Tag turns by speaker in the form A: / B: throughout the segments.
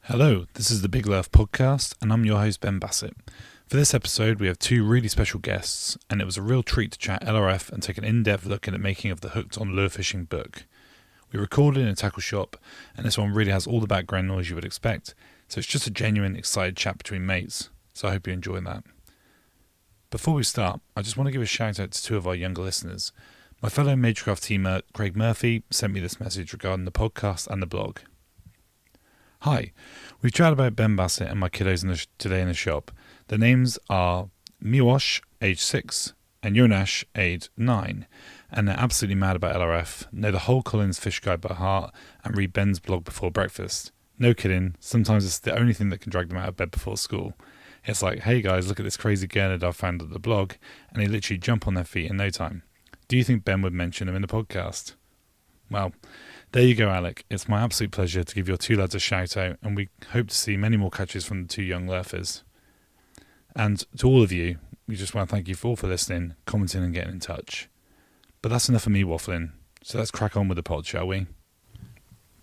A: Hello, this is the Big Lerf podcast, and I'm your host, Ben Bassett. For this episode, we have two really special guests, and it was a real treat to chat LRF and take an in-depth look at the making of the Hooked on Lure Fishing book. We recorded in a tackle shop, and this one really has all the background noise you would expect, so it's just a genuine, excited chat between mates, so I hope you enjoy that. Before we start, I just want to give a shout out to two of our younger listeners. My fellow Magecraft teamer, Craig Murphy, sent me this message regarding the podcast and the blog. Hi, we've chatted about Ben Bassett and my kiddos today in the shop. Their names are Miłosz, age 6, and Jonasz, age 9, and they're absolutely mad about LRF, know the whole Collins Fish Guide by heart, and read Ben's blog before breakfast. No kidding, sometimes it's the only thing that can drag them out of bed before school. It's like, hey guys, look at this crazy gurnard I've found at the blog, and they literally jump on their feet in no time. Do you think Ben would mention them in the podcast? Well, there you go, Alec. It's my absolute pleasure to give your two lads a shout out, and we hope to see many more catches from the two young Lerfers. And to all of you, we just want to thank you all for listening, commenting and getting in touch. But that's enough of me waffling, so let's crack on with the pod, shall we?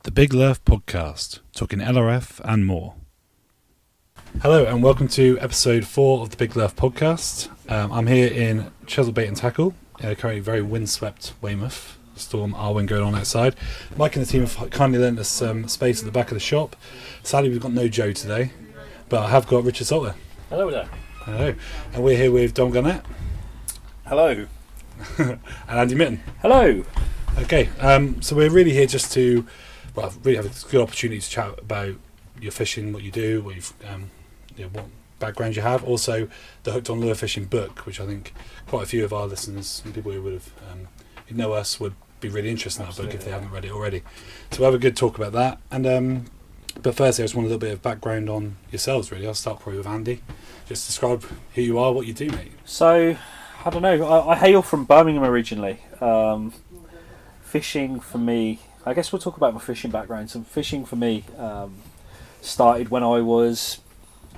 A: The Big Lerf podcast, talking LRF and more. Hello and welcome to episode 4 of the Big Lerf podcast. I'm here in Chesil Bait and Tackle, currently very windswept Weymouth. Storm Arwen going on outside. Mike and the team have kindly lent us some space at the back of the shop. Sadly, we've got no Joe today, but I have got Richard Salter.
B: Hello there.
A: Hello. And we're here with Dominic Garnett.
B: Hello.
A: And Andy Mytton.
B: Hello.
A: Okay, so we're really here just to, really have a good opportunity to chat about your fishing, what you do, what you've, what background you have. Also, the Hooked on Lure Fishing book, which I think quite a few of our listeners and people who would have, who know us, would be really interested in that book if they haven't read it already. So we'll have a good talk about that. And but firstly, I just want a little bit of background on yourselves, really. I'll start probably with Andy. Just describe who you are, what you do, mate.
B: So, I don't know. I hail from Birmingham originally. Fishing for me, I guess we'll talk about my fishing background. So fishing for me started when I was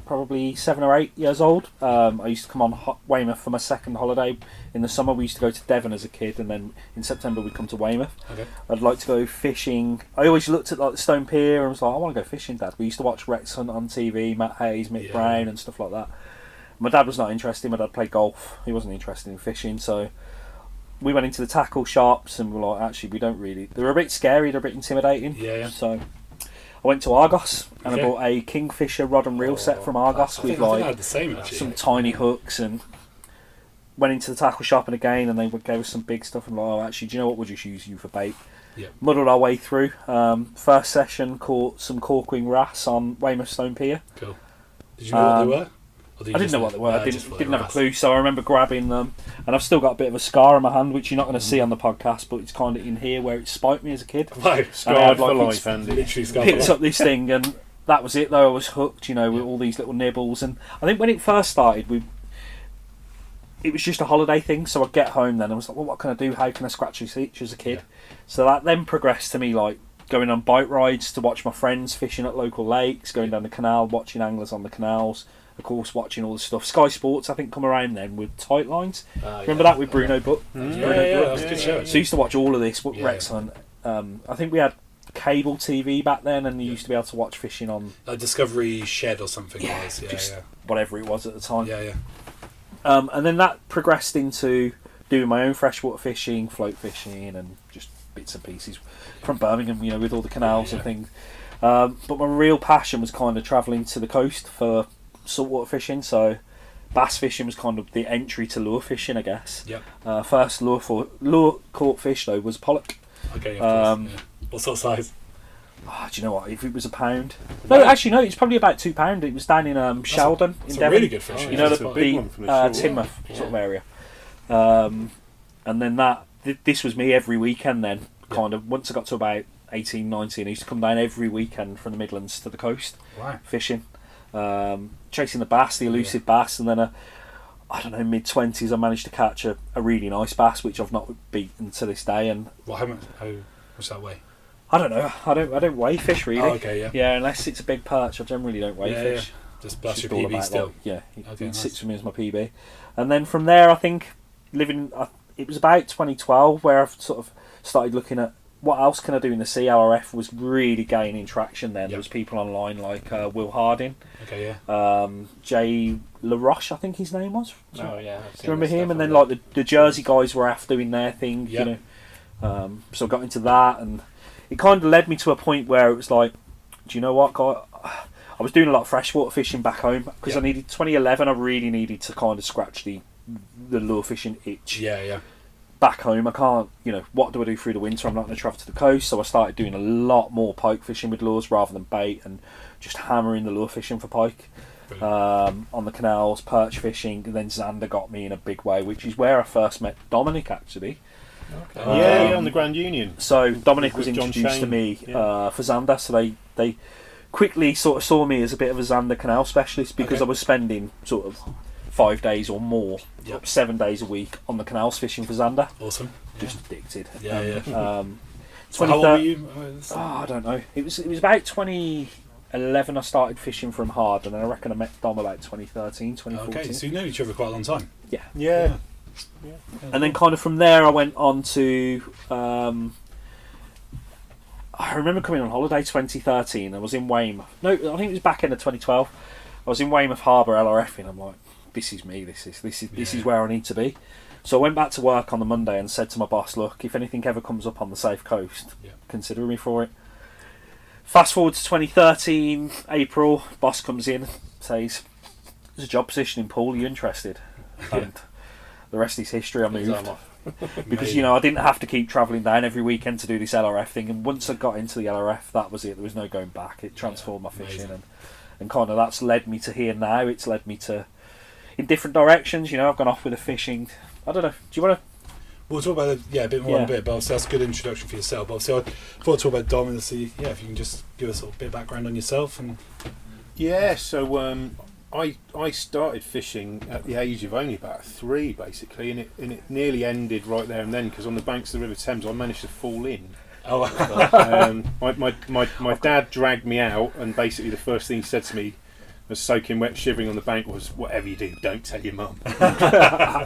B: probably 7 or 8 years old. I used to come on Weymouth for my second holiday. In the summer we used to go to Devon as a kid, and then in September we'd come to Weymouth. Okay. I'd like to go fishing. I always looked at like the Stone Pier and was like, I want to go fishing, Dad. We used to watch Rex Hunt on TV, Matt Hayes, Mick Brown and stuff like that. My dad was not interested. My dad played golf. He wasn't interested in fishing, so we went into the tackle shops and we were like, actually we don't really, they were a bit scary, they're a bit intimidating. So I went to Argos and I bought a Kingfisher rod and reel set from Argos with like some tiny hooks, and went into the tackle shop and again, and they gave us some big stuff and like, oh, actually, do you know what, we'll just use you for bait. Muddled our way through. First session caught some corkwing wrasse on Weymouth Stone Pier.
A: Cool. Did you know what they were?
B: I didn't know what they were. I didn't have a clue, so I remember grabbing them, and I've still got a bit of a scar on my hand, which you're not going to see on the podcast, but it's kind of in here where it spiked me as a kid.
A: Right,
B: scarred for life, Andy. Literally scarred. Picked up this thing, and that was it. Though I was hooked, with all these little nibbles. And I think when it first started, it was just a holiday thing. So I'd get home then, and I was like, well, what can I do? How can I scratch this itch as a kid? So that then progressed to me like going on bike rides to watch my friends fishing at local lakes, going down the canal, watching anglers on the canals. Of course, watching all the stuff. Sky Sports, I think, come around then with tight lines. Remember that with Bruno Butt?
A: That was a good show.
B: So I used to watch all of this. Rex Hunt. I think we had cable TV back then, and you used to be able to watch fishing on
A: a Discovery Shed or something.
B: Whatever it was at the time. And then that progressed into doing my own freshwater fishing, float fishing, and just bits and pieces from Birmingham, with all the canals and things. But my real passion was kind of travelling to the coast for saltwater fishing, so bass fishing was kind of the entry to lure fishing, I guess. First lure caught fish though was pollock.
A: Okay, what sort of size?
B: Do you know what? If it was £1. No, actually no. It's probably about £2. It was down in Sheldon in Devon.
A: Really good fish.
B: The Tinmouth sort of area. And then this was me every weekend. Then kind of once I got to about 18, 19, I used to come down every weekend from the Midlands to the coast fishing. Chasing the bass, the elusive bass, and then mid-20s I managed to catch a really nice bass, which I've not beaten to this day. And
A: how much that weigh?
B: I don't know. I don't weigh fish really.
A: Oh, okay,
B: unless it's a big perch, I generally don't weigh fish.
A: Just blast your PB still.
B: It sits with me as my PB. And then from there, I think it was about 2012 where I've sort of started looking at what else can I do in the sea? LRF was really gaining traction then.
A: Yep.
B: There was people online like Will Harding,
A: Okay, yeah.
B: Jay LaRoche, I think his name was.
C: Oh yeah.
B: Do you remember him? And then like the Jersey guys were off doing their thing,
A: Yep.
B: you know. So I got into that, and it kind of led me to a point where it was like, do you know what, guy? I was doing a lot of freshwater fishing back home because
A: Yep.
B: I needed 2011. I really needed to kind of scratch the lure fishing itch.
A: Yeah.
B: Back home, I can't. You know, what do I do through the winter? I'm not going to travel to the coast, so I started doing a lot more pike fishing with lures rather than bait, and just hammering the lure fishing for pike. On the canals, perch fishing, and then Xander got me in a big way, which is where I first met Dominic actually.
C: Okay.
D: Yeah, on the Grand Union.
B: So Dominic was
D: With John
B: introduced to
D: Shane,
B: me
D: yeah.
B: for Xander, so they quickly sort of saw me as a bit of a Xander canal specialist because
A: Okay.
B: I was spending sort of 5 days or more,
A: Yep.
B: 7 days a week on the canals fishing for Xander.
A: Awesome.
B: Just addicted.
A: Yeah. So
B: 20
A: how old were you?
B: Oh, I don't know. It was about 2011 I started fishing from hard, and then I reckon I met Dom about 2013, 2014.
A: Okay, so you know each other quite a long time.
D: Yeah.
B: And then kind of from there I went on to I remember coming on holiday 2013. I was in Weymouth. No, I think it was back end of 2012. I was in Weymouth Harbour LRF, and I'm like, this is me. This is where I need to be. So I went back to work on the Monday and said to my boss, look, if anything ever comes up on the safe coast, consider me for it. Fast forward to 2013 April, boss comes in, says, there's a job position in Poole, are you interested? And the rest is history. I moved. Because, you know, I didn't have to keep travelling down every weekend to do this LRF thing, and once I got into the LRF, that was it. There was no going back. It transformed my fishing, and kind of that's led me to here now. It's led me to in different directions. You know, I've gone off with the fishing. I don't know. Do you want to?
A: We'll talk about it, a bit more in a bit, but obviously that's a good introduction for yourself. But obviously, I thought to talk about Dom and see, if you can just give us a bit of background on yourself. And
D: Yeah, so I started fishing at the age of only about 3, basically, and it nearly ended right there and then because on the banks of the River Thames I managed to fall in. My dad dragged me out, and basically the first thing he said to me, was soaking wet, shivering on the bank, was, "Whatever you do, don't tell your mum."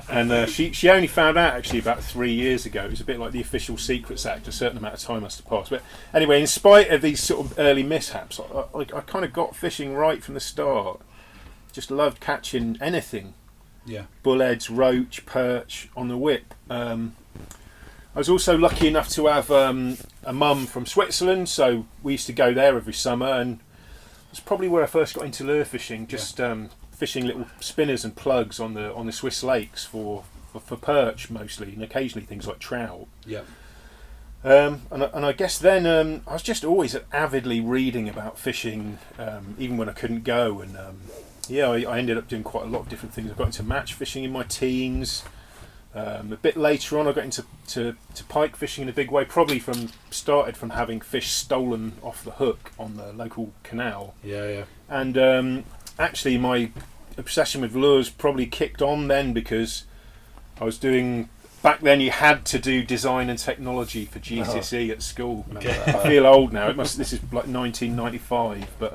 D: And she only found out actually about 3 years ago. It was a bit like the Official Secrets Act. A certain amount of time must have passed. But anyway, in spite of these sort of early mishaps, I kind of got fishing right from the start. Just loved catching anything.
A: Yeah.
D: Bullheads, roach, perch on the whip. I was also lucky enough to have a mum from Switzerland, so we used to go there every summer, and it's probably where I first got into lure fishing. Just fishing little spinners and plugs on the Swiss lakes for perch mostly, and occasionally things like trout.
A: Yeah.
D: And I guess then I was just always avidly reading about fishing, even when I couldn't go. And I ended up doing quite a lot of different things. I got into match fishing in my teens. A bit later on, I got into pike fishing in a big way. Probably started from having fish stolen off the hook on the local canal.
A: Yeah.
D: And actually, my obsession with lures probably kicked on then because I was doing. Back then, you had to do design and technology for GCSE at school.
A: Okay.
D: I feel old now. This is like 1995, but.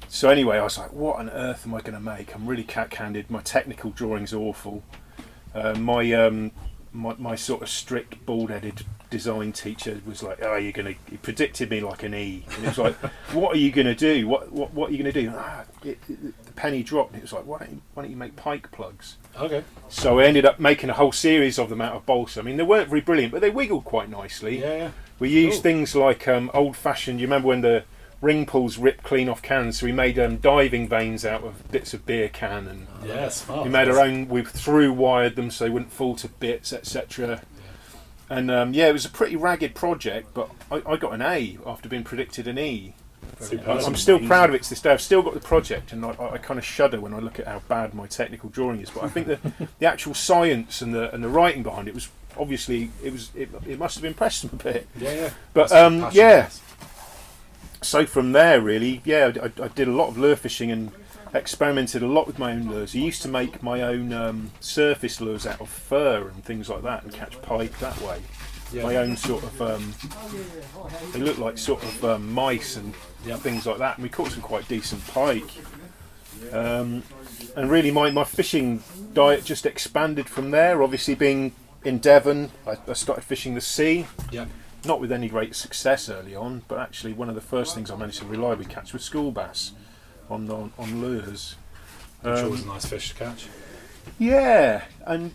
D: So anyway, I was like, what on earth am I going to make? I'm really cat-handed. My technical drawing's awful. My sort of strict bald-headed design teacher was like, he predicted me like an E. And it was like, what are you going to do? What are you going to do? The penny dropped, and it was like, why don't you make pike plugs?
A: Okay.
D: So I ended up making a whole series of them out of balsa. I mean, they weren't very brilliant, but they wiggled quite nicely.
A: Yeah.
D: We used things like old-fashioned. You remember when the ring pulls ripped clean off cans? So we made diving vanes out of bits of beer can, and
A: smart.
D: we made our own. We through-wired them so they wouldn't fall to bits, etc. And it was a pretty ragged project, but I got an A after being predicted an E. I'm still proud of it to this day. I've still got the project, and I kind of shudder when I look at how bad my technical drawing is. But I think the actual science and the writing behind it was obviously it must have impressed them a bit.
A: Yeah.
D: But so from there, really, I did a lot of lure fishing and experimented a lot with my own lures. I used to make my own surface lures out of fur and things like that and catch pike that way. Yeah. My own sort of, they look like sort of mice and things like that, and we caught some quite decent pike. And really my fishing diet just expanded from there, obviously being in Devon, I started fishing the sea.
A: Yeah.
D: Not with any great success early on, but actually one of the first things I managed to reliably catch was school bass on lures.
A: Which was a nice fish to catch.
D: Yeah, and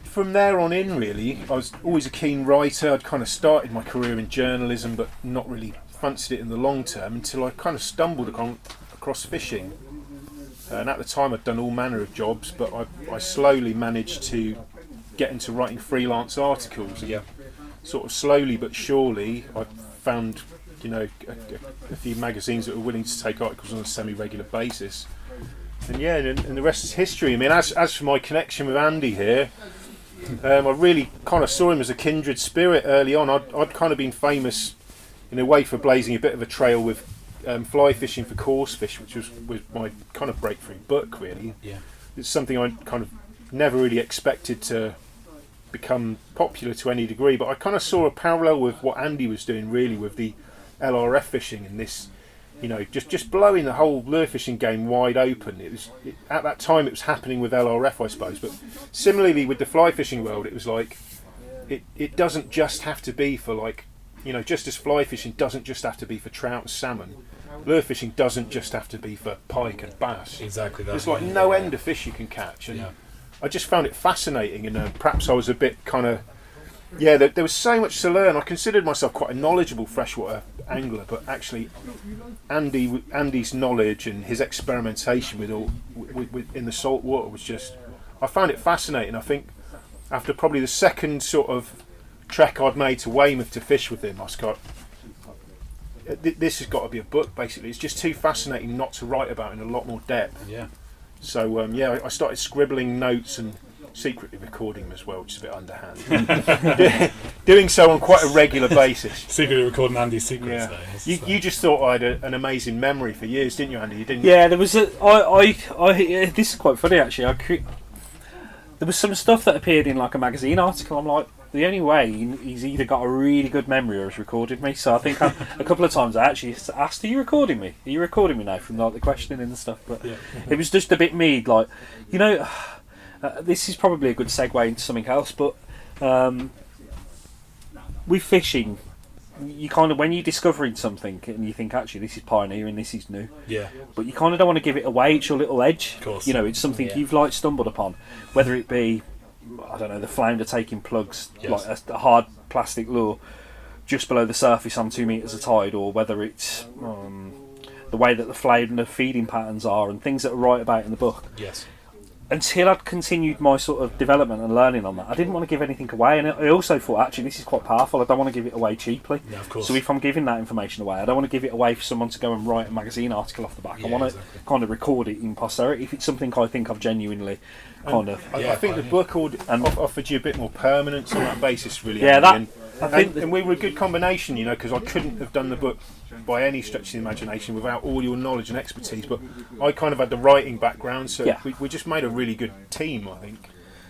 D: from there on in, really, I was always a keen writer. I'd kind of started my career in journalism, but not really fancied it in the long term until I kind of stumbled across fishing. And at the time, I'd done all manner of jobs, but I slowly managed to get into writing freelance articles.
A: Yeah.
D: Sort of slowly but surely, I found, a few magazines that were willing to take articles on a semi-regular basis. And yeah, and the rest is history. I mean, as for my connection with Andy here, I really kind of saw him as a kindred spirit early on. I'd kind of been famous in a way for blazing a bit of a trail with fly fishing for coarse fish, which was my kind of breakthrough book, really.
A: Yeah.
D: It's something I kind of never really expected to become popular to any degree, but I kind of saw a parallel with what Andy was doing, really, with the LRF fishing and this, just blowing the whole lure fishing game wide open. At that time it was happening with LRF, I suppose, but similarly with the fly fishing world, it was like it doesn't just have to be for, like, just as fly fishing doesn't just have to be for trout and salmon, lure fishing doesn't just have to be for pike and bass.
A: Exactly that.
D: There's like no end of fish you can catch, and I just found it fascinating, and perhaps I was a bit kind of there was so much to learn. I considered myself quite a knowledgeable freshwater angler, but actually Andy's knowledge and his experimentation with in the salt water was just, I found it fascinating. I think after probably the second sort of trek I'd made to Weymouth to fish with him, I was like, this has got to be a book, basically. It's just too fascinating not to write about in a lot more depth.
A: Yeah.
D: So I started scribbling notes and secretly recording them as well, which is a bit underhand. Doing so on quite a regular basis.
A: Secretly recording Andy's secrets.
D: Yeah. You just thought I had an amazing memory for years, didn't you, Andy? You didn't?
B: Yeah, there was this is quite funny, actually. There was some stuff that appeared in like a magazine article. I'm like, the only way he's either got a really good memory or has recorded me. So I think a couple of times I actually asked, "Are you recording me? Are you recording me now?" From like the questioning and stuff. But it was just a bit me, like, this is probably a good segue into something else. But with fishing, you kind of, when you're discovering something and you think, actually, this is pioneering, this is new.
A: Yeah.
B: But you kind of don't want to give it away. It's your little edge.
A: Of course.
B: It's something you've like stumbled upon, whether it be, I don't know, the flounder taking plugs, like a hard plastic lure just below the surface on 2 meters of tide, or whether it's the way that the flounder feeding patterns are and things that are right about in the book.
A: Yes.
B: Until I'd continued my sort of development and learning on that, I didn't want to give anything away, and I also thought, actually, this is quite powerful. I don't want to give it away cheaply.
A: Yeah, of course.
B: So if I'm giving that information away, I don't want to give it away for someone to go and write a magazine article off the back. I want to kind of record it in posterity if it's something I think I've genuinely kind of.
D: I think the book offered you a bit more permanence on that basis, really.
B: Yeah,
D: Andy. And we were a good combination, because I couldn't have done the book by any stretch of the imagination without all your knowledge and expertise, but I kind of had the writing background, so we just made a really good team, I think.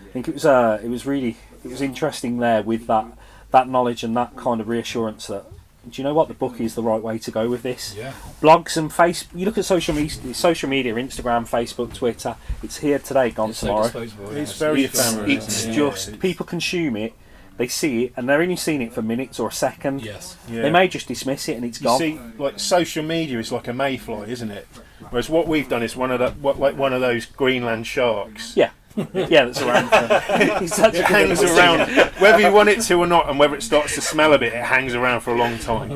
B: I think it was interesting there with that knowledge and that kind of reassurance that, do you know what, the book is the right way to go with this.
A: Yeah.
B: Blogs and you look at social media, Instagram, Facebook, Twitter, it's here today, gone tomorrow.
D: It's very ephemeral.
B: It's just, people consume it, they see it, and they're only seeing it for minutes or a second.
A: Yes.
B: Yeah. They may just dismiss it and it's gone.
D: You see, like, social media is like a mayfly, isn't it? Whereas what we've done is one of those Greenland sharks.
B: Yeah. Yeah, that's around.
D: It hangs around, whether you want it to or not, and whether it starts to smell a bit, it hangs around for a long time.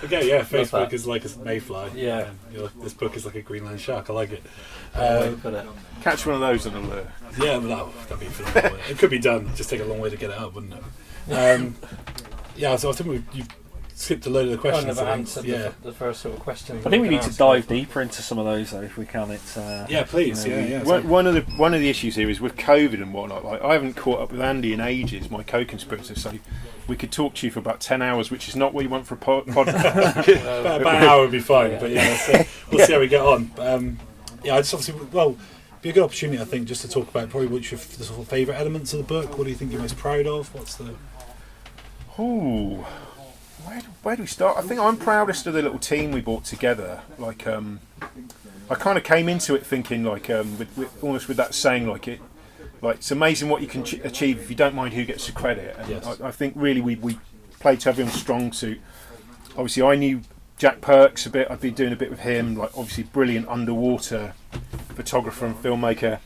A: Okay, yeah, Facebook is like a mayfly. Yeah. This book is like a Greenland shark. I like it.
D: Catch one of those on a lure.
A: Yeah, that'd be phenomenal. It could be done. Just take a long way to get it up, wouldn't it? So I think you skipped a load of the questions.
C: I never answered the first sort of questions.
B: I think we need to dive deeper into some of those, though, if we can. It's
A: please.
D: One of the issues here is with COVID and whatnot. Like, I haven't caught up with Andy in ages, my co-conspirator. So we could talk to you for about 10 hours, which is not what you want for a podcast.
A: about an hour would be fine. But we'll see how we get on. It's obviously be a good opportunity, I think, just to talk about probably which of the sort of favourite elements of the book. What do you think you're most proud of? What's the?
D: Where do we start? I think I'm proudest of the little team we brought together. Like, I kind of came into it thinking, like, almost with that saying, like, like it's amazing what you can achieve if you don't mind who gets the credit. And
A: Yes.
D: I think really we played to everyone's strong suit. Obviously, I knew Jack Perks a bit. I'd been doing a bit with him. Like obviously, brilliant underwater photographer and filmmaker.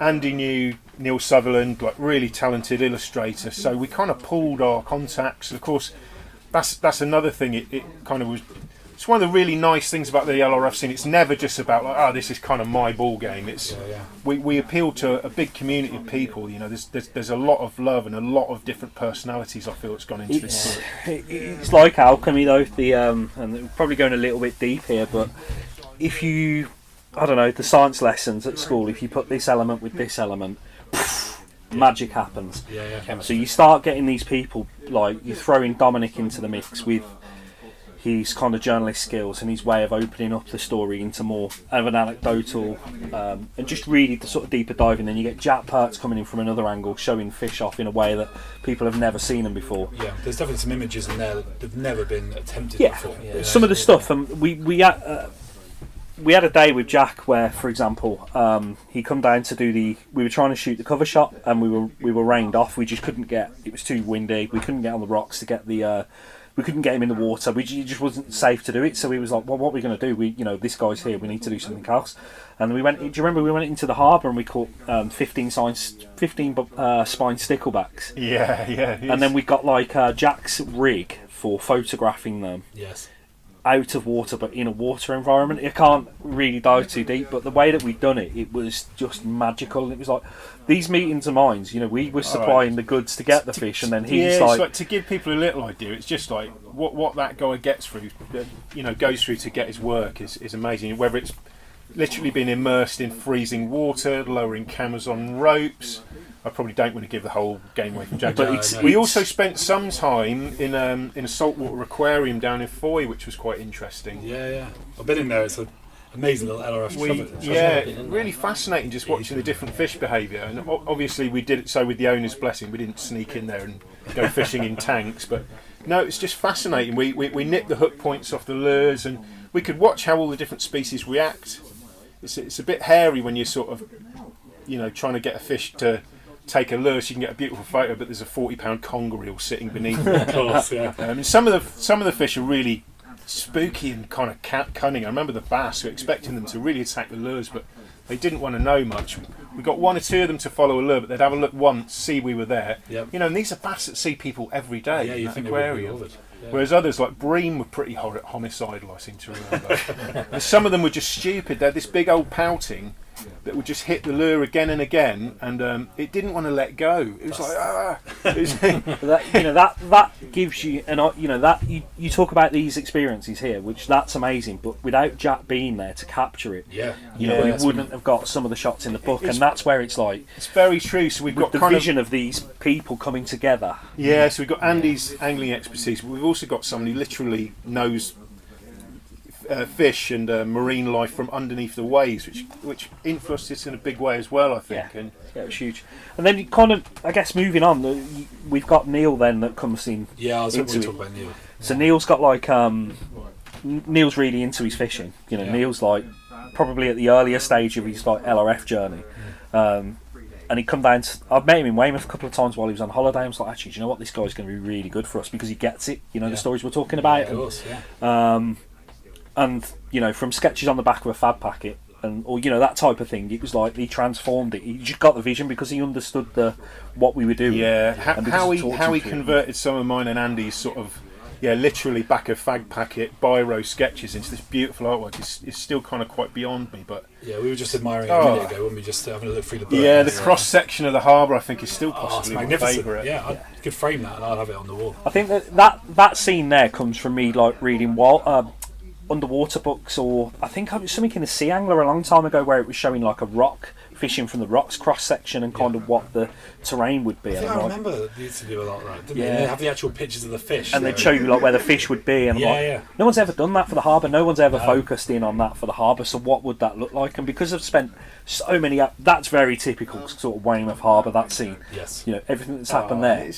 D: Andy knew Neil Sutherland, like really talented illustrator. So we kind of pulled our contacts. Of course, that's another thing. It kind of was. It's one of the really nice things about the LRF scene. It's never just about like, this is kind of my ball game. It's we appeal to a big community of people. You know, there's a lot of love and a lot of different personalities. I feel it's gone into this book.
B: It's like alchemy, though. And we're probably going a little bit deep here, but if you, I don't know, the science lessons at school, if you put this element with this element, magic happens. So you start getting these people, like you're throwing Dominic into the mix with his kind of journalist skills and his way of opening up the story into more of an anecdotal and just really the sort of deeper diving. Then you get Jack Perks coming in from another angle, showing fish off in a way that people have never seen them before.
A: Yeah, there's definitely some images in there that have never been attempted before.
B: Yeah, some of the stuff, and we had a day with Jack where, for example, he come down to do we were trying to shoot the cover shot and we were rained off. We just couldn't get, it was too windy, we couldn't get on the rocks to get we couldn't get him in the water. It just wasn't safe to do it. So he was like, well, what are we going to do? This guy's here. We need to do something else. And we went. Do you remember we went into the harbour and we caught 15 spine sticklebacks?
D: Yeah.
B: And then we got like Jack's rig for photographing them.
A: Yes.
B: Out of water, but in a water environment. I can't really dive too deep, but the way that we'd done it, it was just magical. And it was like these meetings of minds. We were supplying the goods to get the fish, and then he's
D: like to give people a little idea. It's just like what that guy gets through, goes through to get his work is amazing. Whether it's literally being immersed in freezing water, lowering cameras on ropes. I probably don't want to give the whole game away from Jack. But we also spent some time in a saltwater aquarium down in Foy, which was quite interesting.
A: Yeah. I've been in there. It's an amazing little LRF.
D: Really fascinating just watching the different fish behaviour. And obviously we did it so with the owner's blessing. We didn't sneak in there and go fishing in tanks. But no, it's just fascinating. We nipped the hook points off the lures and we could watch how all the different species react. It's a bit hairy when you're sort of, trying to get a fish to take a lure so you can get a beautiful photo, but there's a 40-pound conger eel sitting beneath it.
A: Of course, yeah.
D: And some of the fish are really spooky and kind of cunning. I remember the bass. We were expecting them to really attack the lures, but they didn't want to know much. We got one or two of them to follow a lure, but they'd have a look once, see we were there.
A: Yep.
D: And these are bass that see people every day.
A: Yeah, you think
D: aquarium.
A: they would be bothered. Yeah.
D: Whereas others like bream were pretty homicidal, I seem to remember. And some of them were just stupid. They had this big old pouting that would just hit the lure again and again, and it didn't want to let go. It was
B: that gives you, and that you talk about these experiences here, which that's amazing. But without Jack being there to capture it, we wouldn't have got some of the shots in the book, and that's where it's like
D: it's very true. So we've got
B: the vision of these people coming together.
D: Yeah, so we've got Andy's angling expertise, but we've also got someone who literally knows fish and marine life from underneath the waves, which influenced this in a big way as well, I think.
B: Yeah, it was huge. And then you kind of, I guess, moving on, we've got Neil then that comes in.
A: Yeah, I was going to talk about Neil.
B: So Neil's got like, Neil's really into his fishing. Neil's like probably at the earlier stage of his like LRF journey. And he come down I've met him in Weymouth a couple of times while he was on holiday. I was like, actually, do you know what? This guy's going to be really good for us because he gets it. The stories we're talking about.
A: Of course, yeah.
B: And from sketches on the back of a fab packet or that type of thing, it was like he transformed it. He just got the vision because he understood what we were doing.
D: Yeah, how he converted some of mine and Andy's sort of literally back of fag packet biro sketches into this beautiful artwork is still kind of quite beyond me. But
A: yeah, we were just admiring it a minute ago when we just having a look through the book.
D: Yeah, the cross section of the harbour I think is still possibly my
A: magnificent.
D: favourite.
A: Yeah, I could frame that and I'd have it on the wall.
B: I think that scene there comes from me like reading underwater books, or I think it was something in the Sea Angler a long time ago where it was showing like a rock fishing from the rocks cross section and kind of what the terrain would be.
A: I remember they used to do a lot, right? Didn't they? They have the actual pictures of the fish,
B: and they'd show you like where the fish would be. And no one's ever done that for the harbour. No one's ever focused in on that for the harbour. So what would that look like? And because I've spent so many, that's very typical sort of Weymouth harbour. That scene,
A: yes,
B: everything that's happened there.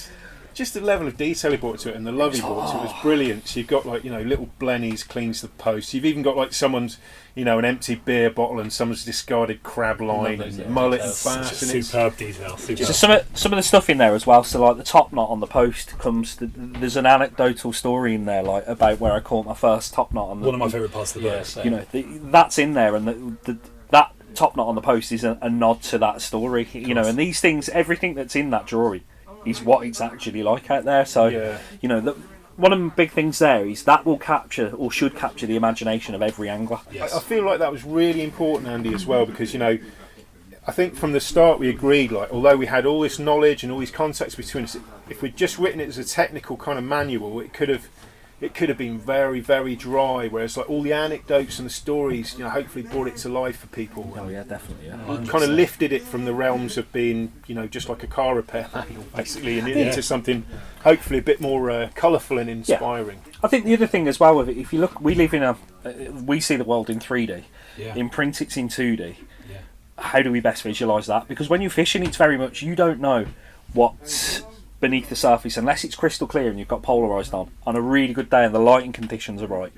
D: just the level of detail he brought to it and the love he brought to it was brilliant. So you've got like, you know, little blennies cleans the post. You've even got like someone's, you know, an empty beer bottle and someone's discarded crab line and mullet and bass. And
E: superb detail. Superb.
B: So some of the stuff in there as well. So like the top knot on the post comes. There's an anecdotal story in there, like about where I caught my first top knot. On
E: one of my favourite parts of the book.
B: You know, that's in there, and that top knot on the post is a nod to that story. You know, and these things, everything that's in that drawing, is what it's actually like out there. So you know, one of the big things there is that will capture, or should capture, the imagination of every angler.
D: Yes. I feel like that was really important, Andy, as well, because, you know, I think from the start we agreed, like, although we had all this knowledge and all these contexts between us, if we'd just written it as a technical kind of manual, it could have been very, very dry. Whereas like all the anecdotes and the stories, you know, hopefully brought it to life for people.
B: Oh yeah, definitely. Yeah.
D: Kind of lifted it from the realms of being, you know, just like a car repair manual, basically, and into something hopefully a bit more colourful and inspiring.
B: I think the other thing as well with it, if you look, we live in we see the world in 3D.
E: Yeah.
B: In print, it's in 2D.
E: Yeah.
B: How do we best visualise that? Because when you're fishing, it's very much, you don't know what's beneath the surface unless it's crystal clear and you've got polarised on a really good day and the lighting conditions are right.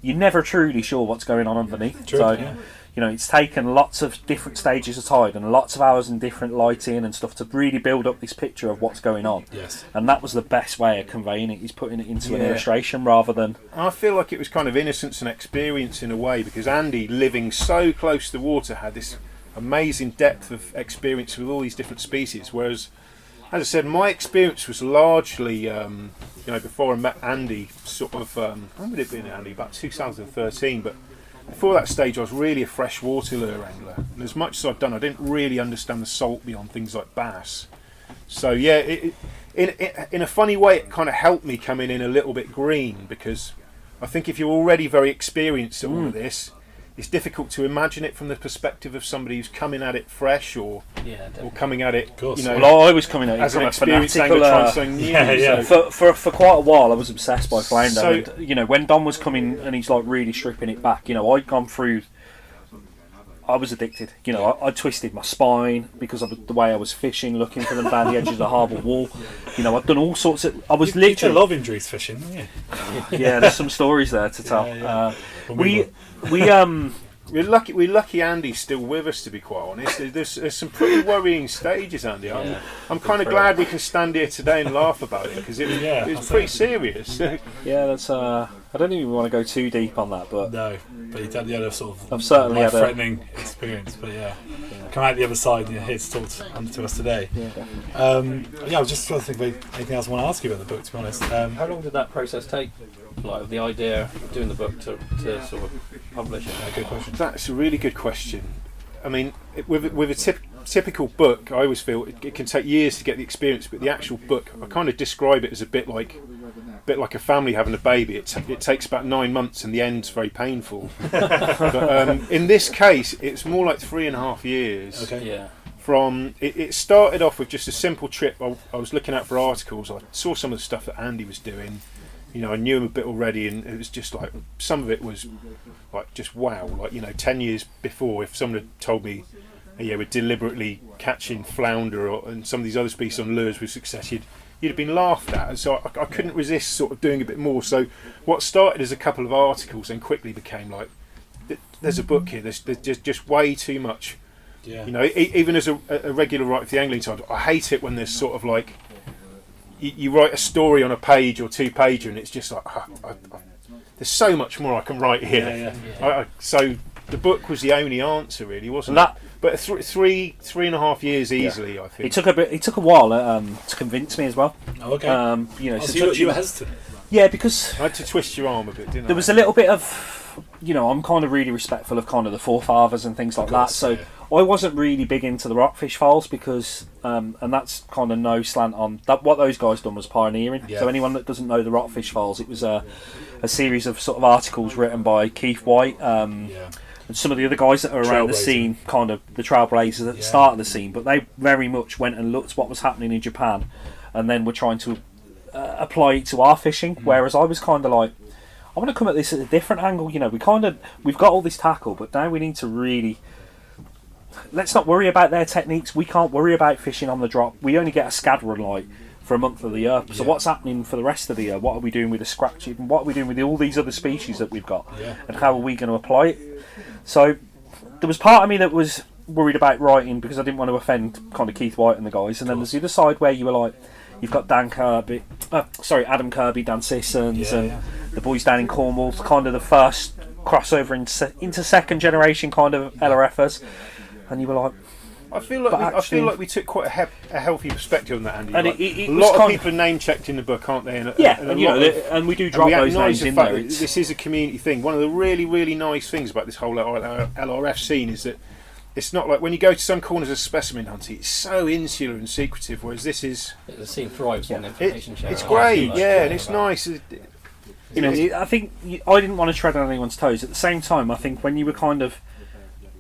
B: You're never truly sure what's going on underneath.
E: True,
B: so you know, it's taken lots of different stages of tide and lots of hours and different lighting and stuff to really build up this picture of what's going on.
E: Yes.
B: And that was the best way of conveying it, is putting it into an illustration rather than...
D: I feel like it was kind of innocence and experience in a way, because Andy, living so close to the water, had this amazing depth of experience with all these different species, whereas, as I said, my experience was largely, you know, before I met Andy, sort of, when would it have been, Andy? About 2013, but before that stage I was really a freshwater lure angler. And as much as I've done, I didn't really understand the salt beyond things like bass. So yeah, in a funny way, it kind of helped me come in a little bit green, because I think if you're already very experienced at all of this, it's difficult to imagine it from the perspective of somebody who's coming at it fresh or coming at it, you know.
B: Well, I was coming at it
D: as
B: from
D: an
B: a
D: experienced
B: fanatical...
D: angler trying something new. So.
B: For quite a while, I was obsessed by flounder. And, you know, when Don was coming and he's like really stripping it back, you know, I'd gone through... I was addicted. You know, I twisted my spine because of the way I was fishing, looking for them down the edges of the harbour wall. You know, I'd done all sorts of... I was literally...
E: You did a lot of injuries fishing, didn't you?
B: Yeah, there's some stories there to tell.
D: We're lucky Andy's still with us, to be quite honest. There's some pretty worrying stages, Andy. I'm kind of glad we can stand here today and laugh about it, because it was pretty serious.
B: Yeah, that's... I don't even want to go too deep on that, but...
E: No, but you had a sort of
B: I've certainly had a
E: threatening experience, but come out the other side and you're here to talk to us today. I was just trying to think of anything else I want to ask you about the book, to be honest.
C: How long did that process take? Like the idea of doing the book to sort of publish it?
E: Good question.
D: That's a really good question. I mean, with a typical book, I always feel it can take years to get the experience, but the actual book, I kind of describe it as a bit like a family having a baby. It takes about 9 months and the end's very painful. But in this case, it's more like 3.5 years.
E: Okay.
C: Yeah.
D: From it started off with just a simple trip. I was looking out for articles. I saw some of the stuff that Andy was doing. You know, I knew him a bit already, and it was just like, some of it was like just wow. Like, you know, 10 years before, if someone had told me, we're deliberately catching flounder and some of these other species on lures with success, you'd have been laughed at. And so I couldn't resist sort of doing a bit more. So what started as a couple of articles then quickly became like, there's a book here. There's just way too much.
E: Yeah.
D: You know, even as a regular writer for the angling side, I hate it when there's sort of like, you write a story on a page or 2-pager and it's just like, there's so much more I can write here. So the book was the only answer, really, wasn't it? But 3.5 years easily, I think.
B: It took a while to convince me as well.
E: Oh, okay.
B: You know,
E: so you were hesitant.
B: Yeah, because
D: I had to twist your arm a bit, didn't I?
B: There was a little bit of, you know, I'm kind of really respectful of kind of the forefathers and things like that. So I wasn't really big into the Rockfish Files because, and that's kind of no slant on that. What those guys done was pioneering. Yeah. So anyone that doesn't know the Rockfish Files, it was a series of sort of articles written by Keith White. And some of the other guys that are around the scene, kind of the trailblazers at the start of the scene, but they very much went and looked what was happening in Japan, and then were trying to apply it to our fishing. Whereas I was kind of like, I want to come at this at a different angle. You know, we've got all this tackle, but now we need to really, let's not worry about their techniques. We can't worry about fishing on the drop. We only get a scad run, like for a month of the year. So what's happening for the rest of the year? What are we doing with the scrap tube? And what are we doing with all these other species that we've got? And how are we going to apply it? So there was part of me that was worried about writing because I didn't want to offend kind of Keith White and the guys. And then there's the other side where you were like, you've got Adam Kirby, Dan Sissons, and the boys down in Cornwall, kind of the first crossover into second generation kind of LRFers. And you were like,
D: I feel like we took quite a healthy perspective on that, Andy.
B: And
D: like,
B: it
D: a lot of people are name checked in the book, aren't they?
B: And we do drop those names in there.
D: This is a community thing. One of the really, really nice things about this whole LRF scene is that it's not like when you go to some corners of specimen hunting, it's so insular and secretive, whereas this is...
C: The scene thrives on information sharing.
D: It's great, and it's nice.
B: I think I didn't want to tread on anyone's toes. At the same time, I think when you were kind of...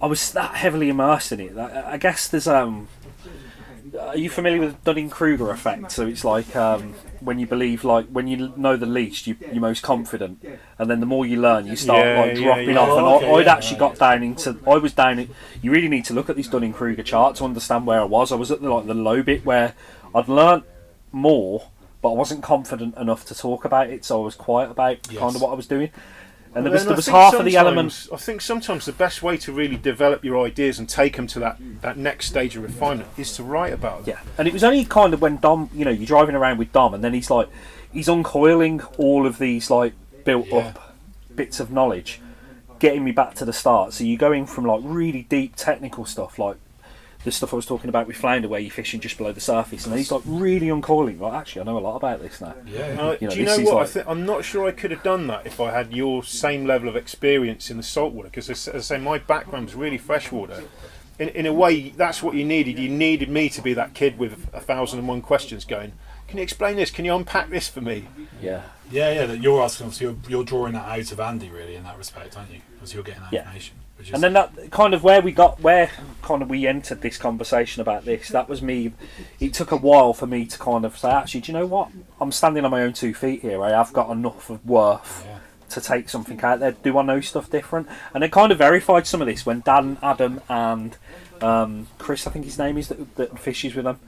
B: I was that heavily immersed in it. I guess there's... Are you familiar with the Dunning-Kruger Effect? So it's like when you believe, like when you know the least, you're most confident, and then the more you learn, you start dropping off. And I'd got down into. I was down. You really need to look at this Dunning-Kruger chart to understand where I was. I was at the low bit where I'd learnt more, but I wasn't confident enough to talk about it. So I was quiet about kind of what I was doing. And there was half of the element.
D: I think sometimes the best way to really develop your ideas and take them to that next stage of refinement is to write about them.
B: Yeah, and it was only kind of when Dom, you're driving around with Dom, and then he's uncoiling all of these like built up bits of knowledge, getting me back to the start. So you're going from like really deep technical stuff, like the stuff I was talking about with flounder, where you're fishing just below the surface, and then he's like really uncoiling. Like, actually, I know a lot about this now.
D: Do you know what? I'm not sure I could have done that if I had your same level of experience in the saltwater. Because as I say, my background was really freshwater. In a way, that's what you needed. You needed me to be that kid with 1,001 questions going, can you explain this? Can you unpack this for me?
E: Yeah. That you're asking. Obviously, you're drawing that out of Andy, really, in that respect, aren't you? Because you're getting that information.
B: And then that kind of where we entered this conversation about this, that was me. It took a while for me to kind of say, actually, do you know what? I'm standing on my own 2 feet here. I have got enough of worth to take something out there. Do I know stuff different? And it kind of verified some of this when Dan, Adam, and Chris, I think his name is, that fishes with them.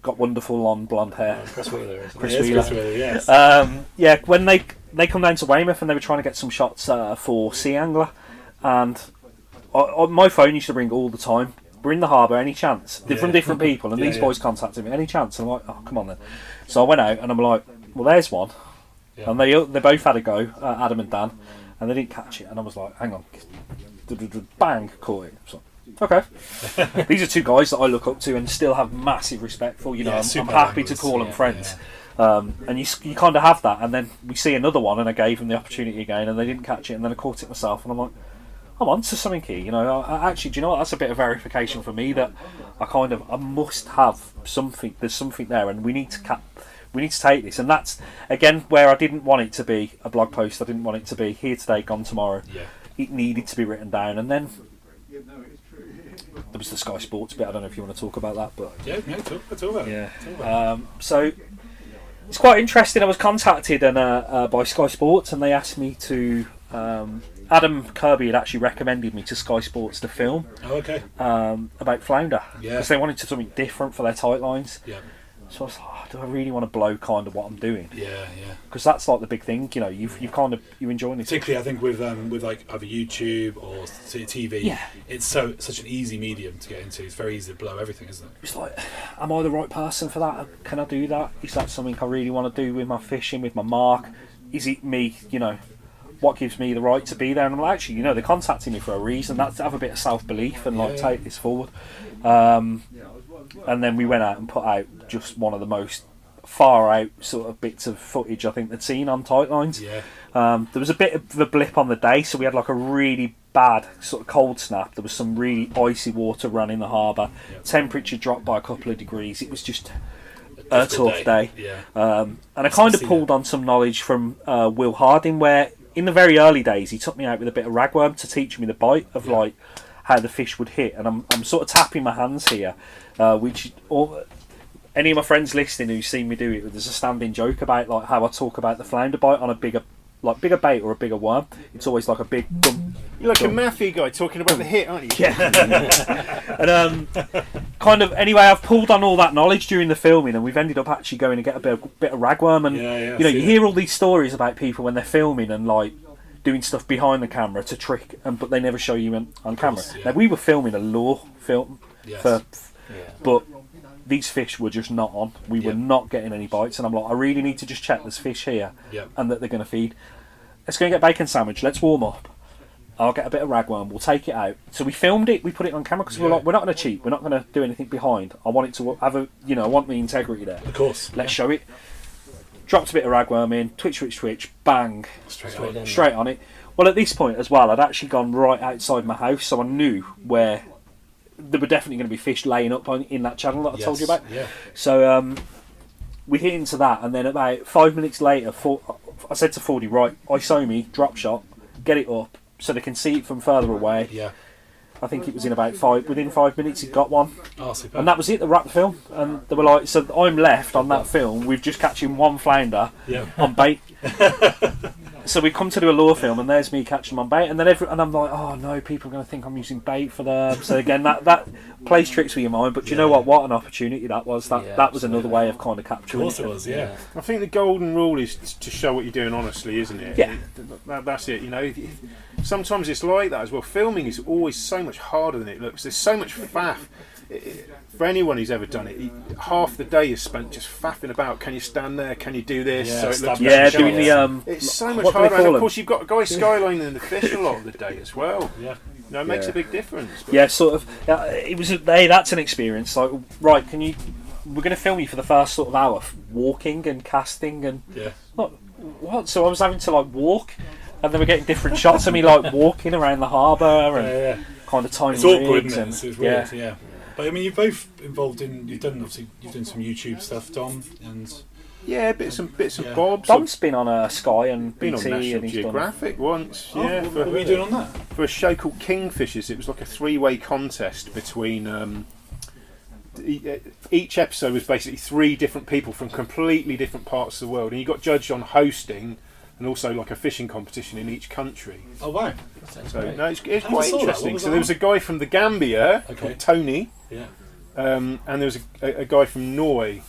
B: Got wonderful long blonde hair.
C: Chris Wheeler.
B: Chris Wheeler,
E: yes.
B: When they come down to Weymouth and they were trying to get some shots for Sea Angler. And my phone used to ring all the time. We're in the harbour, any chance? From different people, and these boys contacted me, any chance? And I'm like, oh, come on then. So I went out and I'm like, well, there's one. And they both had a go, Adam and Dan, and they didn't catch it. And I was like, hang on, bang, caught it. So, okay. These are 2 guys that I look up to and still have massive respect for. I'm happy to call them friends. And you kind of have that, and then we see another one, and I gave them the opportunity again, and they didn't catch it, and then I caught it myself, and I'm like, I'm on to something here, actually, do you know what, that's a bit of verification for me that I must have something, there's something there, and we need to take this. And that's, again, where I didn't want it to be a blog post, I didn't want it to be here today, gone tomorrow. It needed to be written down, and then there was the Sky Sports bit. I don't know if you want to talk about that, but
E: talk about it.
B: So it's quite interesting. I was contacted by Sky Sports, and they asked me to. Adam Kirby had actually recommended me to Sky Sports to film about flounder because they wanted something different for their tight lines. So I was like, do I really want to blow kind of what I'm doing? Because that's like the big thing, you're enjoying it.
E: Particularly, I think with like either YouTube or TV, it's such an easy medium to get into. It's very easy to blow everything, isn't it?
B: It's like, am I the right person for that? Can I do that? Is that something I really want to do with my fishing, with my mark? Is it me? What gives me the right to be there? And I'm like, actually, they're contacting me for a reason. That's to have a bit of self-belief and take this forward. And then we went out and put out just one of the most far out sort of bits of footage I think they'd seen on tight lines. There was a bit of a blip on the day, so we had like a really bad sort of cold snap. There was some really icy water running the harbour. Temperature dropped by a couple of degrees. It was just a tough day. And I kind of pulled on some knowledge from Will Harding, where in the very early days he took me out with a bit of ragworm to teach me the bite of like how the fish would hit. And I'm sort of tapping my hands here, which any of my friends listening who've seen me do it, there's a standing joke about like how I talk about the flounder bite on a bigger bait or a bigger worm. It's always like a big
D: You're like a mafia guy talking about the hit, aren't you?
B: Yeah. And kind of anyway, I've pulled on all that knowledge during the filming, and we've ended up actually going to get a bit of ragworm. And you hear all these stories about people when they're filming and like doing stuff behind the camera to trick, but they never show you on camera. Now we were filming a lure film, but these fish were just not on. We were not getting any bites, and I'm like, I really need to just check there's fish here and that they're going to feed. Let's go and get bacon sandwich. Let's warm up. I'll get a bit of ragworm. We'll take it out. So we filmed it. We put it on camera because we're like, we're not going to cheat. We're not going to do anything behind. I want it to have I want the integrity there.
E: Of course.
B: Let's show it. Dropped a bit of ragworm in. Twitch. Bang. Straight on it. Well, at this point as well, I'd actually gone right outside my house, so I knew where there were definitely going to be fish laying up in that channel that I told you about.
E: Yeah.
B: So we hit into that, and then about 5 minutes later, I said to 40, right, ISO me, drop shot, get it up, so they can see it from further away.
E: Yeah.
B: I think it was within 5 minutes he got one.
E: Oh, super.
B: And that was it, they wrapped the film. And they were like, so I'm left on that film with just catching one flounder on bait. So we come to do a lure film, and there's me catching them on bait, and then and I'm like, oh no, people are going to think I'm using bait for them. So again, that plays tricks with your mind. But you know what an opportunity that was. That was another way of kind of capturing.
E: Of course it was, yeah.
D: I think the golden rule is to show what you're doing honestly, isn't it?
B: Yeah.
D: That's it. Sometimes it's like that as well. Filming is always so much harder than it looks. There's so much faff. For anyone who's ever done it, half the day is spent just faffing about. Can you stand there? Can you do this?
E: Yeah,
D: so it looks
B: doing the
D: it's so much
B: what do they
D: harder. And
B: call
D: of course, you've got a guy skylining the fish a lot of the day as well.
E: Yeah.
D: It makes a big difference. But
B: yeah, sort of. It was that's an experience. Like, right, we're going to film you for the first sort of hour, walking and casting and what? So I was having to like walk, and then we're getting different shots of me like walking around the harbour and kind of timing.
E: It's awkward,
B: rigs
E: isn't it? It's weird, yeah. But I mean, you're both involved you've done some YouTube stuff, Dom, and
D: bits and bobs.
B: Dom's been on Sky and
D: been
B: BT
D: on National
B: and he's
D: Geographic once.
E: what were you doing on that?
D: For a show called Kingfishers. It was like a 3-way contest between. Each episode was basically 3 different people from completely different parts of the world, and you got judged on hosting and also like a fishing competition in each country.
E: Oh wow!
D: So it's quite interesting. So there was a guy from the Gambia called Tony, and there was a guy from Norway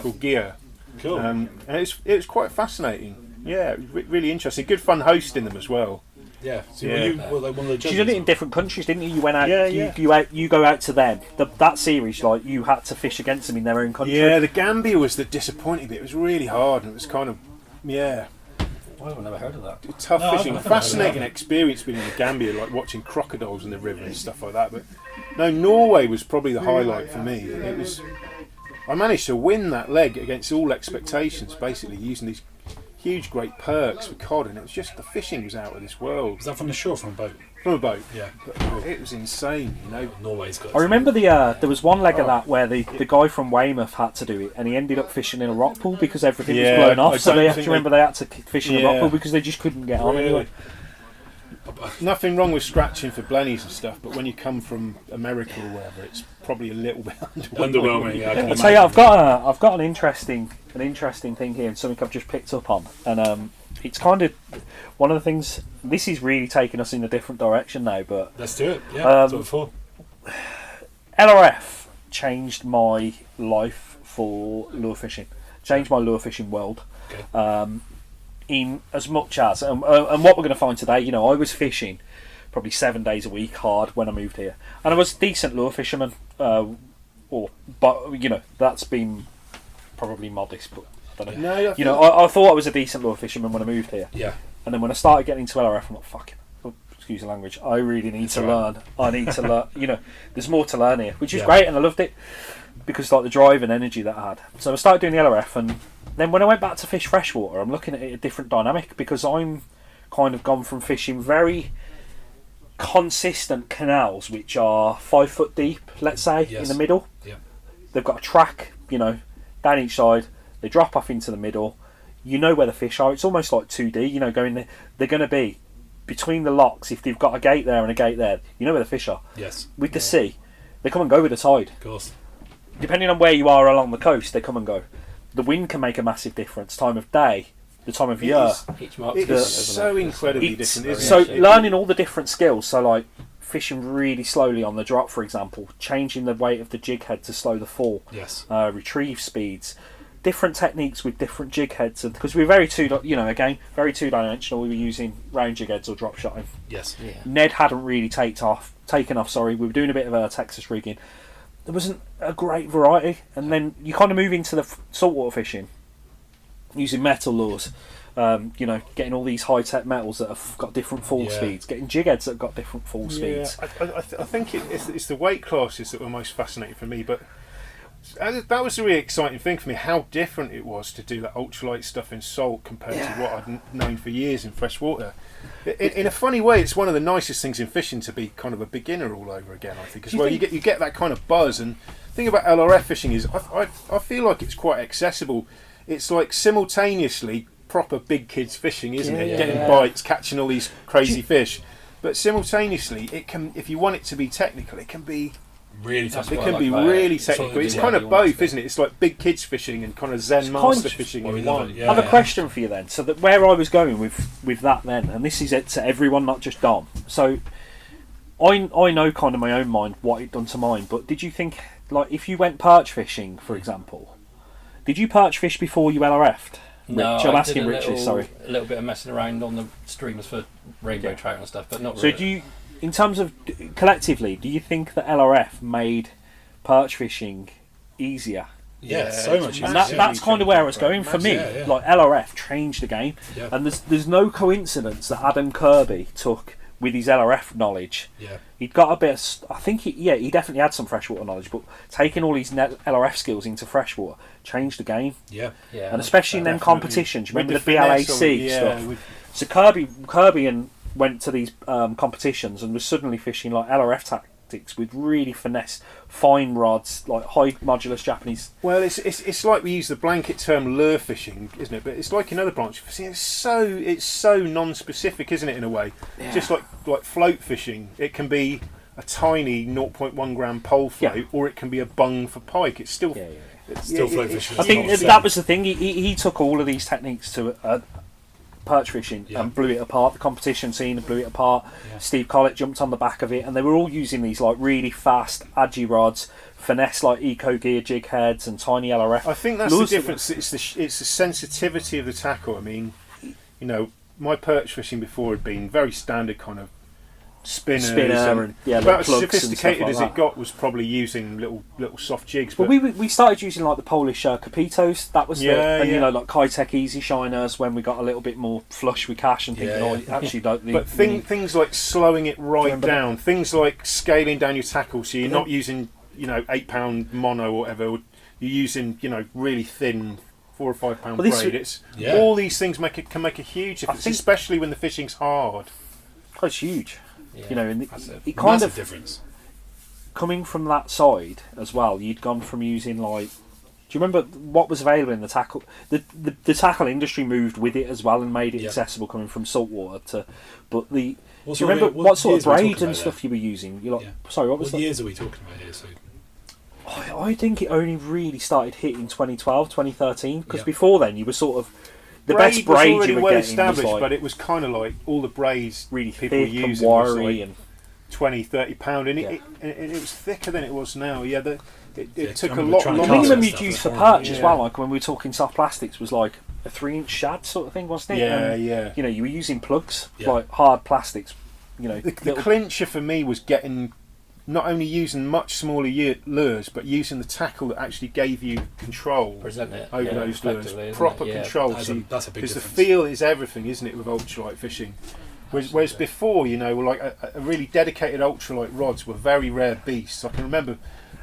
D: called Gia.
E: Cool.
D: And it was quite fascinating. Yeah, really interesting. Good fun hosting them as well.
E: Yeah. So were like one of the judges?
B: You did it in different countries, didn't you? You went out. You go out to them. That series, like you had to fish against them in their own country.
D: Yeah, the Gambia was the disappointing bit. It was really hard, and it was kind of
C: I've never heard of that.
D: tough fishing. Fascinating experience being in the Gambia, like watching crocodiles in the river and stuff like that. But no, Norway was probably the highlight for me. It was. I managed to win that leg against all expectations, basically using these huge, great perks for cod, and it was just the fishing was out of this world.
E: Was that from the shore, from a boat?
D: From a boat.
E: Yeah.
D: But it was insane,
E: Norway's got.
B: I remember there was one leg of that where the guy from Weymouth had to do it, and he ended up fishing in a rock pool because everything was blown off. So they have to remember they had to fish in a rock pool because they just couldn't get on anyway.
D: Nothing wrong with scratching for blennies and stuff, but when you come from America or wherever, it's probably a little bit
E: underwhelming. Yeah,
B: I'll tell you, I've got an interesting thing here, and something I've just picked up on, and it's kind of one of the things. This is really taking us in a different direction now, but
E: let's do it. Yeah, that's what it's for.
B: LRF changed my life for lure fishing. Changed my lure fishing world.
E: Okay.
B: In as much as and what we're going to find today, I was fishing probably 7 days a week hard when I moved here, and I was a decent lure fisherman. But that's been probably modest, but I don't know.
D: No,
B: I thought I was a decent lure fisherman when I moved here.
E: Yeah.
B: And then when I started getting into LRF, I'm like, fucking. Excuse the language. I really need to learn. I need to learn. There's more to learn here, which is great, and I loved it because like the drive and energy that I had. So I started doing the LRF, and then when I went back to fish freshwater, I'm looking at it a different dynamic because I'm kind of gone from fishing very consistent canals, which are 5 foot deep, let's say, in the middle.
E: Yeah.
B: They've got a track, down each side. They drop off into the middle. You know where the fish are. It's almost like 2D. Going there. They're going to be between the locks. If they've got a gate there and a gate there, you know where the fish are.
E: Yes.
B: With the sea, they come and go with the tide.
E: Of course.
B: Depending on where you are along the coast, they come and go. The wind can make a massive difference. Time of day, the time of year.
C: Each mark's
D: It
C: different,
D: is
C: isn't
D: so
C: it?
D: incredibly
B: It's-
D: different, isn't
B: So
D: it?
B: learning all the different skills, so like fishing really slowly on the drop, for example, changing the weight of the jig head to slow the fall,
E: Yes.
B: retrieve speeds, different techniques with different jig heads, and because we're very very two-dimensional. We were using round jig heads or drop shotting.
E: Yes.
C: Yeah.
B: Ned hadn't really taken off. We were doing a bit of Texas rigging. There wasn't a great variety, and then you kind of move into the saltwater fishing, using metal lures. Getting all these high-tech metals that have got different fall
E: Yeah.
B: speeds, getting jig heads that have got different fall speeds.
D: I think it's the weight classes that were most fascinating for me, but that was the really exciting thing for me, how different it was to do that ultralight stuff in salt compared to what I'd known for years in freshwater. In a funny way, it's one of the nicest things in fishing to be kind of a beginner all over again, I think, as well. You get that kind of buzz, and the thing about LRF fishing is I feel like it's quite accessible. It's like simultaneously proper big kids fishing, isn't it?
B: Yeah.
D: Getting bites, catching all these crazy fish. But simultaneously, it can, if you want it to be technical, it can be
E: Really tough.
C: That's
D: it
C: what
D: can
C: I
D: be
C: like about
D: really
C: it.
D: technical.
E: Sort of
D: It's
E: the
D: kind
C: way
D: of
C: you want
D: both,
C: to be.
D: isn't it? It's like big kids fishing and kind of Zen
B: It's
D: master
B: kind of-
D: fishing
E: Well, we
D: in
E: love
D: one.
E: it, yeah.
B: I have a question for you then. So that where I was going with that then, and this is it to everyone, not just Dom. So I know kind of my own mind what it done to mine, but did you think, like, if you went perch fishing, for example, did you perch fish before you LRF'd?
C: No,
B: Rich, I'm
C: I
B: asking
C: did
B: Richard, sorry.
C: a little bit of messing around on the streamers for rainbow trout and stuff, but not
B: So
C: really.
B: do you, in terms of collectively, do you think that LRF made perch fishing easier?
E: Yeah,
D: Yeah,
E: so
D: it's
E: much.
D: a
B: And
E: easier.
B: that's kind of where I was going for me.
E: Yeah, yeah.
B: Like LRF changed the game,
E: Yeah.
B: and there's no coincidence that Adam Kirby took with his LRF knowledge.
E: Yeah.
B: He'd got a bit. I think he definitely had some freshwater knowledge, but taking all his LRF skills into freshwater changed the game,
E: Yeah.
C: Yeah,
B: and especially in them
D: Definitely.
B: competitions.
D: With
B: Remember the
D: finesse of
B: BLAC
D: it,
B: stuff.
D: with-
B: So Kirby and went to these competitions and was suddenly fishing like LRF tactics with really finesse, fine rods, like high modulus Japanese.
D: Well, it's like we use the blanket term lure fishing, isn't it? But it's like another branch of fishing. It's so non-specific, isn't it? In a way, just like float fishing, it can be a tiny 0.1 gram pole float,
B: Yeah.
D: or it can be a bung for pike. It's still it's
E: Still float fishing.
B: I think
E: It's not
B: that
E: the
B: was the thing. He took all of these techniques to perch fishing
E: Yeah.
B: and blew it apart. The competition scene blew it apart.
E: Yeah.
B: Steve Collett jumped on the back of it, and they were all using these like really fast agi rods, finesse like eco gear jig heads, and tiny LRF.
D: I think that's the
B: Lures that-
D: difference. It's the sensitivity of the tackle. I mean, my perch fishing before had been very standard kind of spinners.
B: Spinner and
D: about
B: little
D: as
B: plugs and stuff
D: sophisticated
B: like
D: as
B: that.
D: it got was probably using little soft jigs.
B: Well,
D: But
B: we started using like the Polish Capitos. That was
D: Yeah,
B: and
D: yeah.
B: like Kitech Easy Shiners when we got a little bit more flush with cash and thinking,
E: Yeah,
B: oh, actually don't.
D: But things like slowing it right
B: Remember
D: down, things like scaling down your tackle, so you're not using 8-pound mono or whatever. You're using really thin 4 or 5 pound
B: Well, this
D: braid.
B: was-
D: It's
E: Yeah.
D: all these things can make a huge difference,
B: think-
D: especially when the fishing's hard.
B: Oh, it's huge.
C: Yeah,
B: And
C: that's it.
B: it kind
E: massive
B: of
E: difference.
B: coming from that side as well. You'd gone from using like. Do you remember what was available in the tackle? The tackle industry moved with it as well and made it
E: Yeah.
B: accessible coming from saltwater to. But the.
E: What
B: Do you
E: sort of-
B: remember what sort of
E: years are we talking
B: braid and
E: about
B: stuff you were using? You like,
E: Yeah.
B: sorry, what was
E: What
B: that?
E: years are we talking about here? So
B: I think it only really started hitting 2012, 2013, because
E: Yeah.
B: before then you were sort of the
D: Braid
B: best
D: was
B: braid
D: already
B: you were
D: well
B: getting
D: established,
B: was like
D: but it was kind of like all the braids
B: really
D: people were
B: thick and
D: using was
B: wiry
D: like
B: and
D: 20-30 pound, and
B: Yeah.
D: it was thicker than it was now. Yeah, it
E: Yeah,
D: took
E: I
D: a
E: remember
D: lot
E: trying to
B: the
E: cast
D: longer.
B: minimum
E: that
B: you'd
E: stuff
B: use
E: as
B: for
E: well.
B: perch as
D: Yeah.
B: well, like when we were talking soft plastics, was like a 3-inch shad sort of thing, wasn't it?
D: Yeah,
B: And,
D: yeah.
B: You were using plugs,
E: Yeah.
B: like hard plastics.
D: The
B: little-
D: clincher for me was getting not only using much smaller lures, but using the tackle that actually gave you control
C: Present it
D: over
C: yeah,
D: those lures,
C: effectively, isn't
D: proper
C: it? Yeah.
D: control.
E: That's a big
D: Because the
E: difference.
D: feel is everything, isn't it, with ultralight fishing? Whereas before, like a really dedicated ultralight rods were very rare beasts. I can remember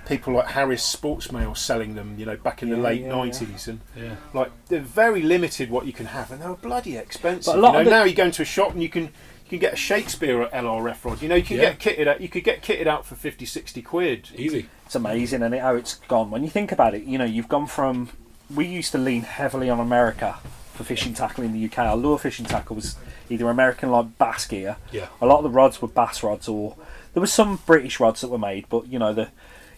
D: people like Harris Sportsmail selling them, back in the late 90s, and
E: Yeah.
D: like they're very limited what you can have, and they were bloody expensive.
B: But a lot of the-
D: now you go into a shop and you can get a Shakespeare or LRF rod. You can
E: Yeah.
D: get kitted out. You could get kitted out for 50-60 quid.
E: Easy.
B: It's amazing, and how it's gone. When you think about it, you've gone from. We used to lean heavily on America for fishing tackle in the UK. Our lure fishing tackle was either American like bass gear.
E: Yeah.
B: A lot of the rods were bass rods, or there was some British rods that were made, but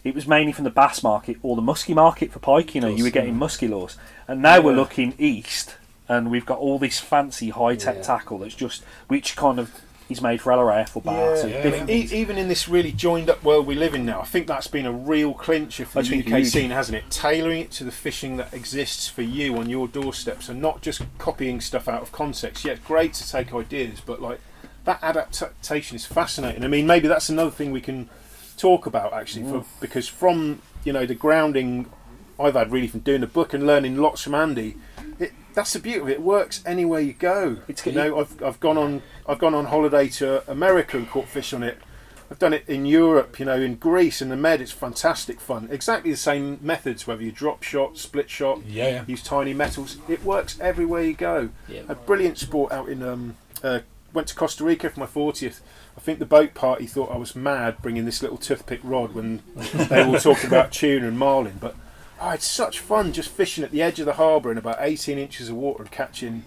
B: it was mainly from the bass market or the musky market for pike. You were getting musky lures, and now we're looking east, and we've got all this fancy high-tech tackle that's just, which kind of is made for LRF or Bass.
D: Even in this really joined-up world we live in now, I think that's been a real clincher for the UK scene, hasn't it? Tailoring it to the fishing that exists for you on your doorstep, so not just copying stuff out of context. Yeah, it's great to take ideas, but like that adaptation is fascinating. I mean, maybe that's another thing we can talk about actually, because from the grounding I've had really from doing the book and learning lots from Andy. That's the beauty of it. It works anywhere you go. I've gone on holiday to America and caught fish on it. I've done it in Europe, in Greece, in the Med. It's fantastic fun. Exactly the same methods, whether you drop shot, split shot, use tiny metals. It works everywhere you go. Yeah. A brilliant sport out in. Went to Costa Rica for my 40th. I think the boat party thought I was mad bringing this little toothpick rod when they were all talking about tuna and marlin, but. Oh, it's such fun just fishing at the edge of the harbour in about 18 inches of water and catching.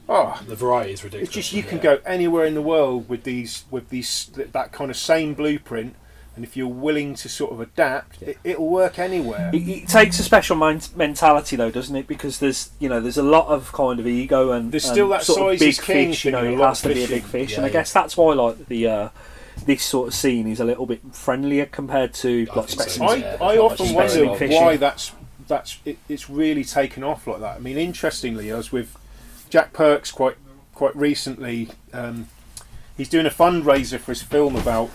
D: Oh,
E: the variety is ridiculous.
D: It's just you can go anywhere in the world with that kind of same blueprint, and if you're willing to sort of adapt, it'll work anywhere.
B: It takes a special mentality though, doesn't it? Because there's a lot of kind of ego and
D: there's still that
B: sort of
D: size
B: big
D: is king
B: fish. It has to be a big fish, and I guess that's why like this sort of scene is a little bit friendlier compared to like specimens.
D: I often wonder why it's really taken off like that. I mean, interestingly, I was with Jack Perks quite recently. He's doing a fundraiser for his film about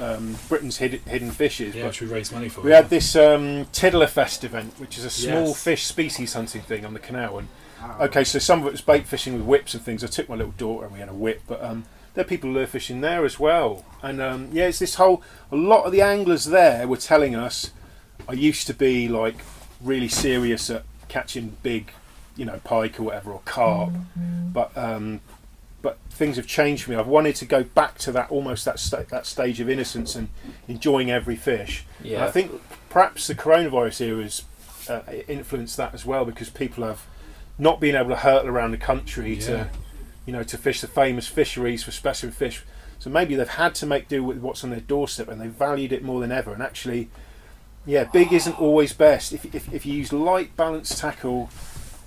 D: Britain's hidden fishes.
E: Yeah, which we raised money for.
D: We had this Tiddlerfest event, which is a small fish species hunting thing on the canal. And okay, so some of it was bait fishing with whips and things. I took my little daughter and we had a whip, but there are people lure fishing there as well. And it's this a lot of the anglers there were telling us, I used to be like really serious at catching big, pike or whatever, or carp, but things have changed for me. I've wanted to go back to that stage of innocence and enjoying every fish. Yeah. And I think perhaps the coronavirus era has influenced that as well, because people have not been able to hurtle around the country to fish the famous fisheries for specimen fish. So maybe they've had to make do with what's on their doorstep, and they valued it more than ever. And actually, big isn't always best. If you use light, balanced tackle,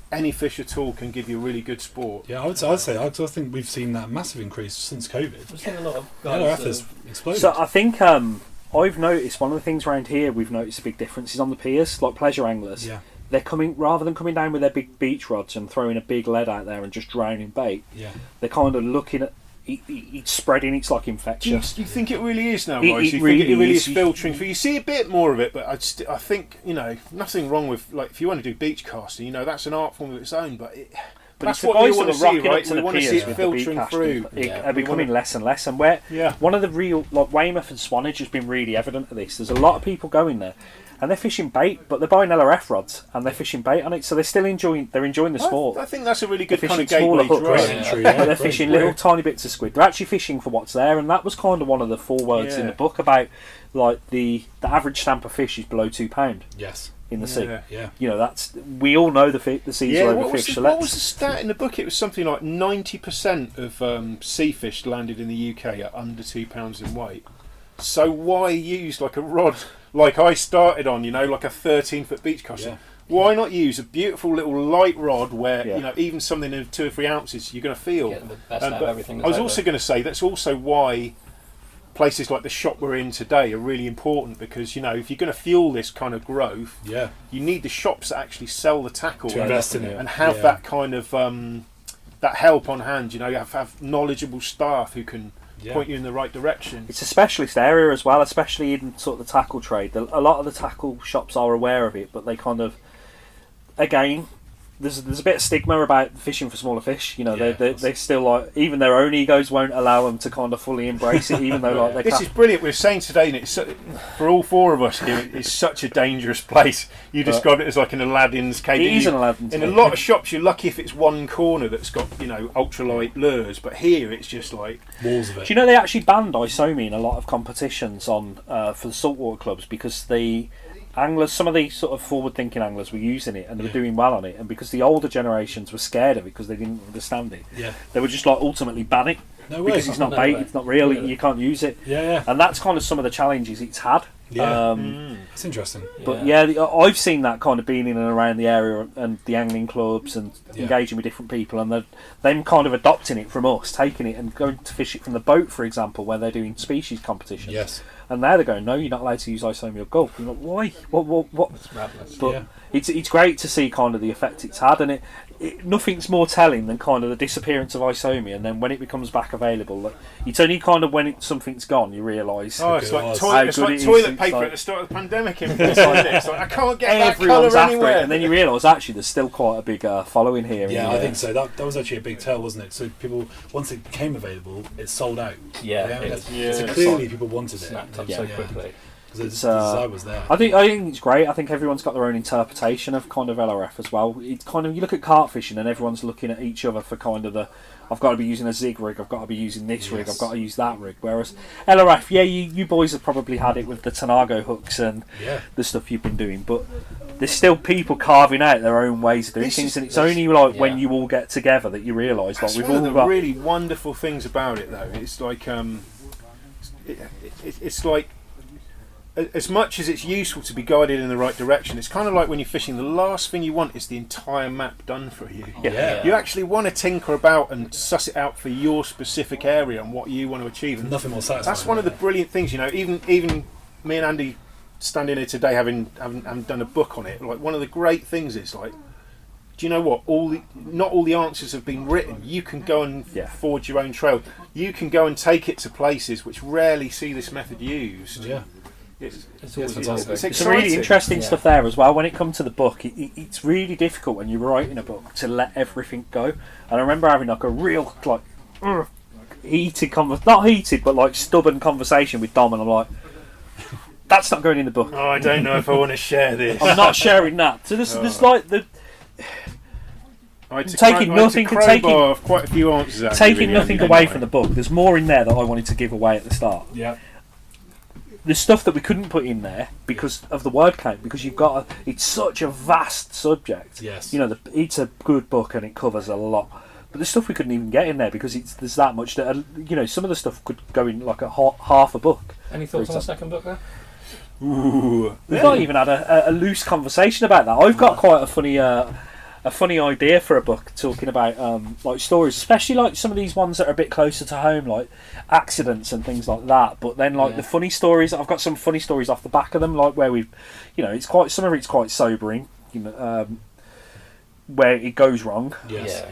D: any fish at all can give you really good sport.
E: Yeah, I would say I think we've seen that massive increase since COVID.
C: We've seen a lot of
E: LRF has exploded.
B: So I think I've noticed one of the things around here. We've noticed a big difference is on the piers, like pleasure anglers.
E: Yeah.
B: They're coming, rather than coming down with their big beach rods and throwing a big lead out there and just drowning bait.
E: Yeah.
B: They're kind of looking at it's spreading. It's like infectious.
D: Do you think it really is now, guys? It really is filtering through. You see a bit more of it, but I think nothing wrong with, like, if you want to do beach casting, that's an art form of its own. But that's what we want to see, right? We want to see it filtering through.
B: Are becoming less and less, and one of the real, like, Weymouth and Swanage has been really evident of this. There's a lot of people going there, and they're fishing bait, but they're buying LRF rods and they're fishing bait on it, so they're still enjoying the sport.
D: I think that's a really good kind of gateway
B: drug. They're fishing little tiny bits of squid. They're actually fishing for what's there, and that was kind of one of the forewords in the book about, like, the average stamp of fish is below £2.
E: Yes.
B: In the sea.
E: Yeah.
B: That's, we all know the seas are overfished.
D: What was the stat in the book? It was something like 90% of sea fish landed in the UK are under £2 in weight. So why use like a rod like I started on, like a 13-foot beach caster? Yeah. Why not use a beautiful little light rod where even something in 2 or 3 ounces you're going to feel?
C: Get the best out of everything.
D: I was also going to say that's also why places like the shop we're in today are really important, because if you're going to fuel this kind of growth, you need the shops that actually sell the tackle
E: to invest in it
D: and have that kind of that help on hand. You have knowledgeable staff who can point you in the right direction.
B: It's a specialist area as well, especially in sort of the tackle trade. A lot of the tackle shops are aware of it, but they kind of, again, there's a bit of stigma about fishing for smaller fish. They still, like, even their own egos won't allow them to kind of fully embrace it, even though like
D: this is brilliant. We were saying today, and it's for all 4 of us here, it's such a dangerous place. You described it as like an Aladdin's cave.
B: It is an Aladdin's cave.
D: In a lot of shops, you're lucky if it's one corner that's got ultralight lures, but here it's just like
E: walls of it.
B: Do you know they actually banned isomi in a lot of competitions on for the saltwater clubs, because the anglers, some of the sort of forward-thinking anglers were using it and they were doing well on it, and because the older generations were scared of it because they didn't understand it, they were just like ultimately ban it.
E: No way.
B: Because it's not bait, it's not real, you can't use it.
E: Yeah.
B: And that's kind of some of the challenges it's had
E: Yeah, that's interesting.
B: But I've seen that kind of being in and around the area and the angling clubs and engaging with different people, and them kind of adopting it from us, taking it and going to fish it from the boat, for example, where they're doing species competitions.
E: Yes.
B: And now they're going, no, you're not allowed to use isomi or gulp. You're like, why? What?
C: It's madness.
B: But it's great to see kind of the effect it's had, and nothing's more telling than kind of the disappearance of isomi, and then when it becomes back available, like, it's only kind of when something's gone you realise.
D: Oh, it's like
B: toilet
D: paper at the start of the pandemic. It's like I can't get that
B: everyone's
D: colour
B: after
D: anywhere.
B: it, and then you realise actually there's still quite a big following here.
E: Yeah, I think so. That was actually a big tell, wasn't it? So people, once it became available, it sold out. So clearly people wanted it.
C: Snapped up so quickly.
E: Because the desire was there.
B: I think it's great. I think everyone's got their own interpretation of kind of LRF as well. It's kind of, you look at carp fishing and everyone's looking at each other for kind of I've got to be using a zig rig, I've got to be using this rig, I've got to use that rig. Whereas LRF, you boys have probably had it with the Tanago hooks and the stuff you've been doing, but there's still people carving out their own ways of doing things, and it's only like when you all get together that you realise like we've all got.
D: One of the really wonderful things about it, though, it's like it's like, as much as it's useful to be guided in the right direction, it's kind of like when you're fishing, the last thing you want is the entire map done for you. You actually want to tinker about and suss it out for your specific area and what you want to achieve. And
E: nothing more satisfying.
D: That's one of the brilliant things, you know. Even me and Andy standing here today, having done a book on it. Like, one of the great things is like, do you know what? Not all the answers have been written. You can go and forge your own trail. You can go and take it to places which rarely see this method used.
E: Yeah.
D: It's
B: some really interesting stuff there as well. When it comes to the book, it's really difficult when you're writing a book to let everything go. And I remember having like a real heated not heated, but like stubborn conversation with Dom, and I'm like, that's not going in the book.
D: Oh, I don't know if I want to share this.
B: I'm not sharing that. So there's like the taking nothing
D: quite a few answers.
B: Taking nothing away from the book. There's more in there that I wanted to give away at the start.
E: Yeah.
B: There's stuff that we couldn't put in there because of the word count, because it's such a vast subject.
E: Yes.
B: You know, it's a good book and it covers a lot. But there's stuff we couldn't even get in there because there's that much that, you know, some of the stuff could go in like half a book.
C: Any thoughts on the second book there?
B: We've not even had a loose conversation about that. I've got quite a funny idea for a book talking about like stories, especially like some of these ones that are a bit closer to home, like accidents and things like that. But then like the funny stories, I've got some funny stories off the back of them, like where we've, you know, some of it's quite sobering, you know, where it goes wrong.
E: Yes.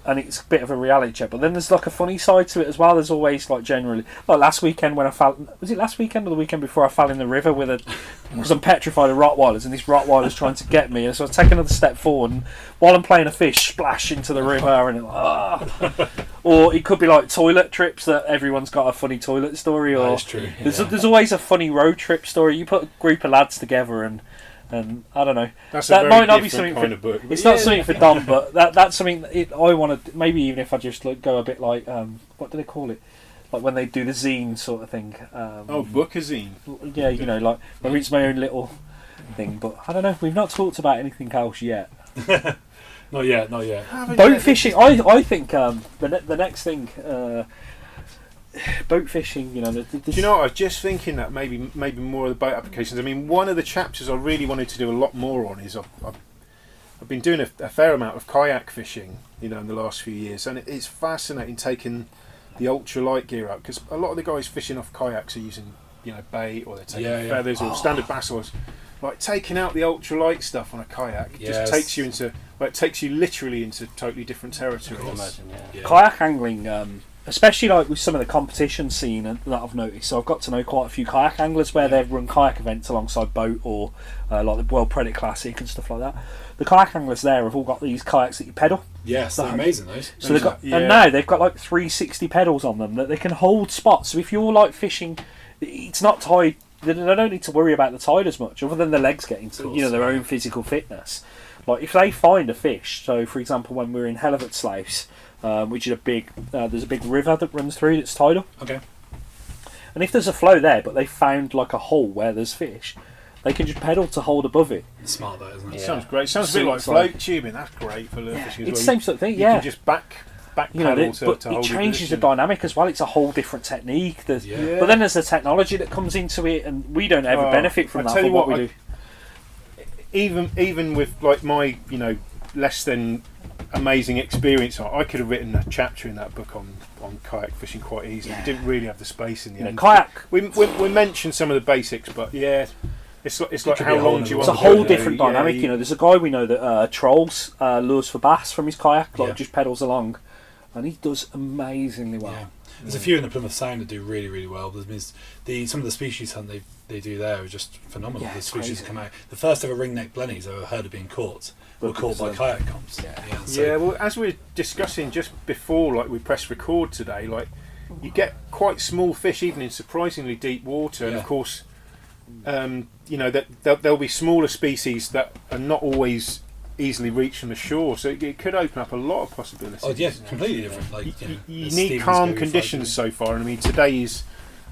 B: And it's a bit of a reality check. But then there's like a funny side to it as well. There's always like generally, like last weekend when I fell, was it last weekend or the weekend before, I fell in the river because I'm petrified of Rottweilers, and this Rottweiler's trying to get me, and so I take another step forward, and while I'm playing a fish, splash into the river, and or it could be like toilet trips, that everyone's got a funny toilet story, or
E: that's true.
B: There's always a funny road trip story. You put a group of lads together and I don't know.
D: That might not be something kind of book.
B: It's not something for Dom, but that's something that I want to. Maybe even if I just go a bit like what do they call it? Like when they do the zine sort of thing.
D: Book-a-zine.
B: Yeah, you know, like maybe it's my own little thing, but I don't know. We've not talked about anything else yet.
E: Not yet.
B: Boat fishing. I think the next thing. Boat fishing, you know.
D: Do you know what? I was just thinking that maybe more of the boat applications. I mean, one of the chapters I really wanted to do a lot more on is I've been doing a fair amount of kayak fishing, you know, in the last few years, and it's fascinating taking the ultralight gear out, because a lot of the guys fishing off kayaks are using, you know, bait, or they're taking feathers or standard bass oars. Like, taking out the ultralight stuff on a kayak just takes you into, like, takes you literally into totally different territory. I imagine,
B: Kayak angling. Especially like with some of the competition scene that I've noticed. So I've got to know quite a few kayak anglers where they've run kayak events alongside boat, or like the World Predator Classic and stuff like that. The kayak anglers there have all got these kayaks that you pedal.
E: Yes, they're amazing those.
B: So they've got, and now they've got like 360 pedals on them that they can hold spots. So if you're like fishing, it's not tied. They don't need to worry about the tide as much, other than the legs getting to, you know, their own physical fitness. Like if they find a fish, so for example when we're in Hellevoetsluis, which is there's a big river that runs through that's tidal.
E: Okay.
B: And if there's a flow there, but they found like a hole where there's fish, they can just pedal to hold above it.
E: It's smart, that, isn't it?
D: Sounds great. Sounds a bit like float tubing. That's great for lure fishing as well.
B: It's the same sort of thing.
D: You can just back back
B: you know,
D: paddle
B: but
D: to
B: it
D: hold your
B: changes the
D: position.
B: dynamic as well. It's a whole different technique.
E: Yeah.
B: But then there's the technology that comes into it, and we don't ever benefit from
D: I
B: that.
D: tell
B: For
D: you
B: what
D: what,
B: we do.
D: Even with like my less than amazing experience, I could have written a chapter in that book on kayak fishing quite easily. We didn't really have the space in the end.
B: Kayak.
D: We mentioned some of the basics, but yeah, it's like
E: could
D: how
E: be a
D: long do you
B: It's
D: want
B: a
D: to do
B: whole
D: it?
B: different dynamic. You know, there's a guy we know that trolls lures for bass from his kayak, just pedals along, and he does amazingly well.
E: Yeah. There's a few in the Plymouth Sound that do really, really well. There's some of the species hunt they do there are just phenomenal.
B: Yeah,
E: The
B: it's
E: species
B: crazy.
E: that come out. The first ever ringneck blennies I've ever heard of being caught were caught by kayak comps.
D: Yeah, well, as we were discussing just before, like we pressed record today, like you get quite small fish even in surprisingly deep water, and of course, that there'll be smaller species that are not always easily reached from the shore, so it could open up a lot of possibilities.
E: Oh yeah, completely different. Like
D: You
E: as
D: need
E: Stevens
D: calm
E: go
D: conditions so far, and I mean today is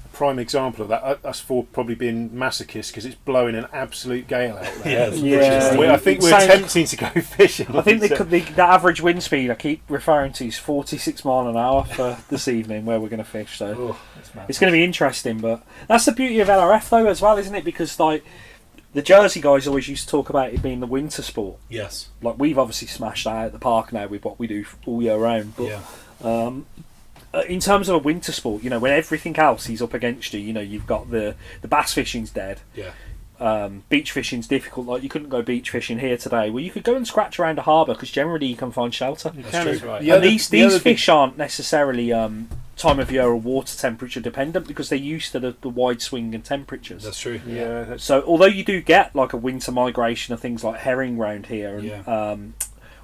D: a prime example of that. Us four probably being masochists because it's blowing an absolute gale out there. I think we're attempting to go fishing.
B: I think the average wind speed I keep referring to is 46 mile an hour for this evening where we're going to fish. So it's going to be interesting. But that's the beauty of LRF though, as well, isn't it? Because like the Jersey guys always used to talk about it being the winter sport.
E: Yes.
B: Like we've obviously smashed that out at the park now with what we do all year round. But in terms of a winter sport, you know, when everything else is up against you, you know, you've got the bass fishing's dead.
E: Yeah.
B: Beach fishing's difficult. Like you couldn't go beach fishing here today. Well, you could go and scratch around a harbour because generally you can find shelter.
E: That's true.
C: Right.
B: And these fish aren't necessarily time of year or water temperature dependent because they're used to the wide swing in temperatures.
E: That's true.
D: Yeah.
B: So although you do get like a winter migration of things like herring round here and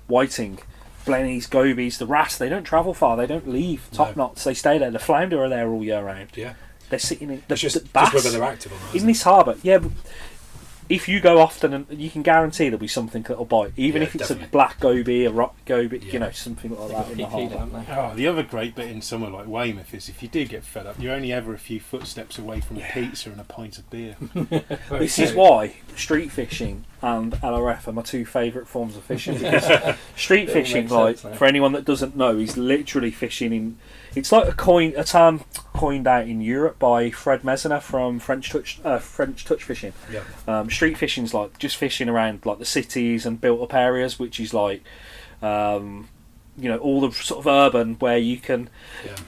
B: whiting, blennies, gobies, the wrasse, they don't travel far. They don't leave top knots. They stay there. The flounder are there all year round.
E: Yeah.
B: They're sitting in
E: It's just
B: bass
E: whether they're active or not.
B: in this harbour. Yeah. But if you go often, and you can guarantee there'll be something that'll bite, even if it's
E: definitely.
B: a black goby, a rock goby, you know, something like that in the harbour.
D: Oh, the other great bit in somewhere like Weymouth is if you do get fed up, you're only ever a few footsteps away from a pizza and a pint of beer.
B: This is why street fishing and LRF are my two favourite forms of fishing, because street fishing, like for anyone that doesn't know, is literally fishing in. It's like a term coined out in Europe by Fred Mesener from French touch fishing.
E: Yeah.
B: Street fishing's like just fishing around like the cities and built up areas, which is like you know, all the sort of urban where you can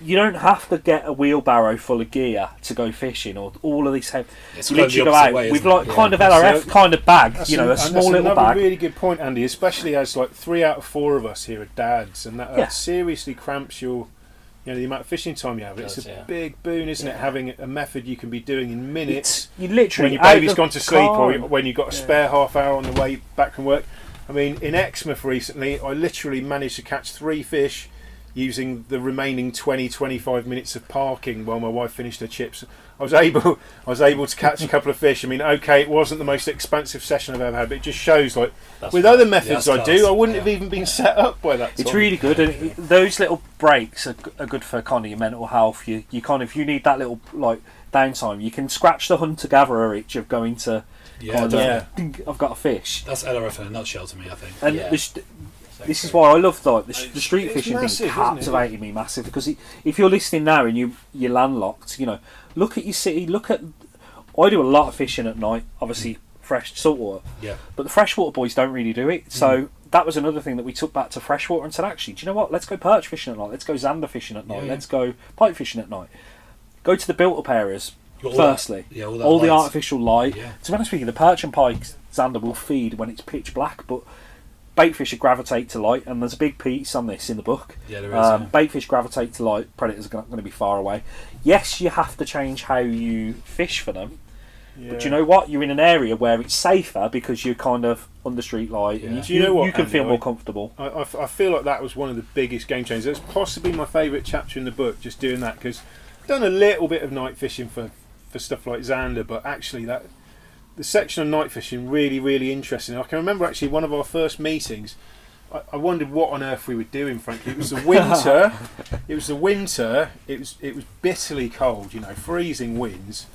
B: you don't have to get a wheelbarrow full of gear to go fishing or all of these heavy.
E: It's
B: You
E: kind of
B: literally
E: the
B: go
E: opposite
B: out
E: way,
B: with
E: isn't
B: like
E: it?
B: kind of LRF
D: So
B: kind of bag, you know, a
D: and
B: small
D: that's
B: little
D: another
B: bag.
D: really good point, Andy, especially as like 3 out of 4 of us here are dads, and that seriously cramps your, you know, the amount of fishing time you have. It's a big boon, isn't it, having a method you can be doing in minutes
B: You literally
D: when your baby's
B: out
D: gone
B: the
D: to sleep
B: car.
D: or when you've got a spare half hour on the way back from work. I mean, in Exmouth recently, I literally managed to catch 3 fish using the remaining 20-25 minutes of parking while my wife finished her chips. I was able to catch a couple of fish. I mean, okay, it wasn't the most expansive session I've ever had, but it just shows, like, with other methods I do, I wouldn't have even been set up by that time.
B: It's really good, and those little breaks are good for kind of your mental health. You kind of, if you need that little like downtime, you can scratch the hunter-gatherer itch of going to. I've got a fish.
E: That's LRF in a nutshell to me, I think.
B: And this is why I love like the street
D: It's
B: fishing
D: massive,
B: thing. Captivated
D: isn't
B: me massive, because if you're listening now and you're landlocked, you know, look at your city. I do a lot of fishing at night, obviously fresh saltwater.
E: Yeah.
B: But the freshwater boys don't really do it. So that was another thing that we took back to freshwater and said, actually, do you know what? Let's go perch fishing at night. Let's go zander fishing at night. Let's go pike fishing at night. Go to the built-up areas. Firstly, all the artificial light.
E: Yeah.
B: To be honest with you, the perch and pike zander will feed when it's pitch black, but baitfish gravitate to light, and there's a big piece on this in the book.
E: Yeah, there is.
B: Baitfish gravitate to light, predators are going to be far away. Yes, you have to change how you fish for them, but you know what? You're in an area where it's safer because you're kind of under street light, and
D: Do you know what,
B: you can
D: Andy,
B: feel more comfortable.
D: I feel like that was one of the biggest game changers. It's possibly my favourite chapter in the book, just doing that, because I've done a little bit of night fishing for stuff like zander, but actually the section on night fishing really, really interesting. I can remember actually one of our first meetings, I wondered what on earth we were doing, frankly. It was the winter. It was bitterly cold, you know, freezing winds.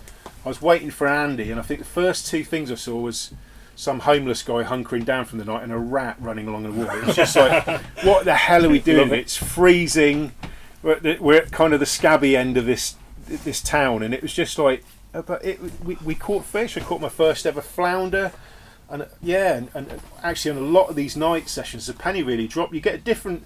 D: I was waiting for Andy, and I think the first 2 things I saw was some homeless guy hunkering down from the night and a rat running along the wall. It's just like, what the hell are we doing? It's freezing. We're at kind of the scabby end of this town, and it was just like, but we caught fish. I caught my first ever flounder, and actually on a lot of these night sessions, the penny really dropped. You get a different,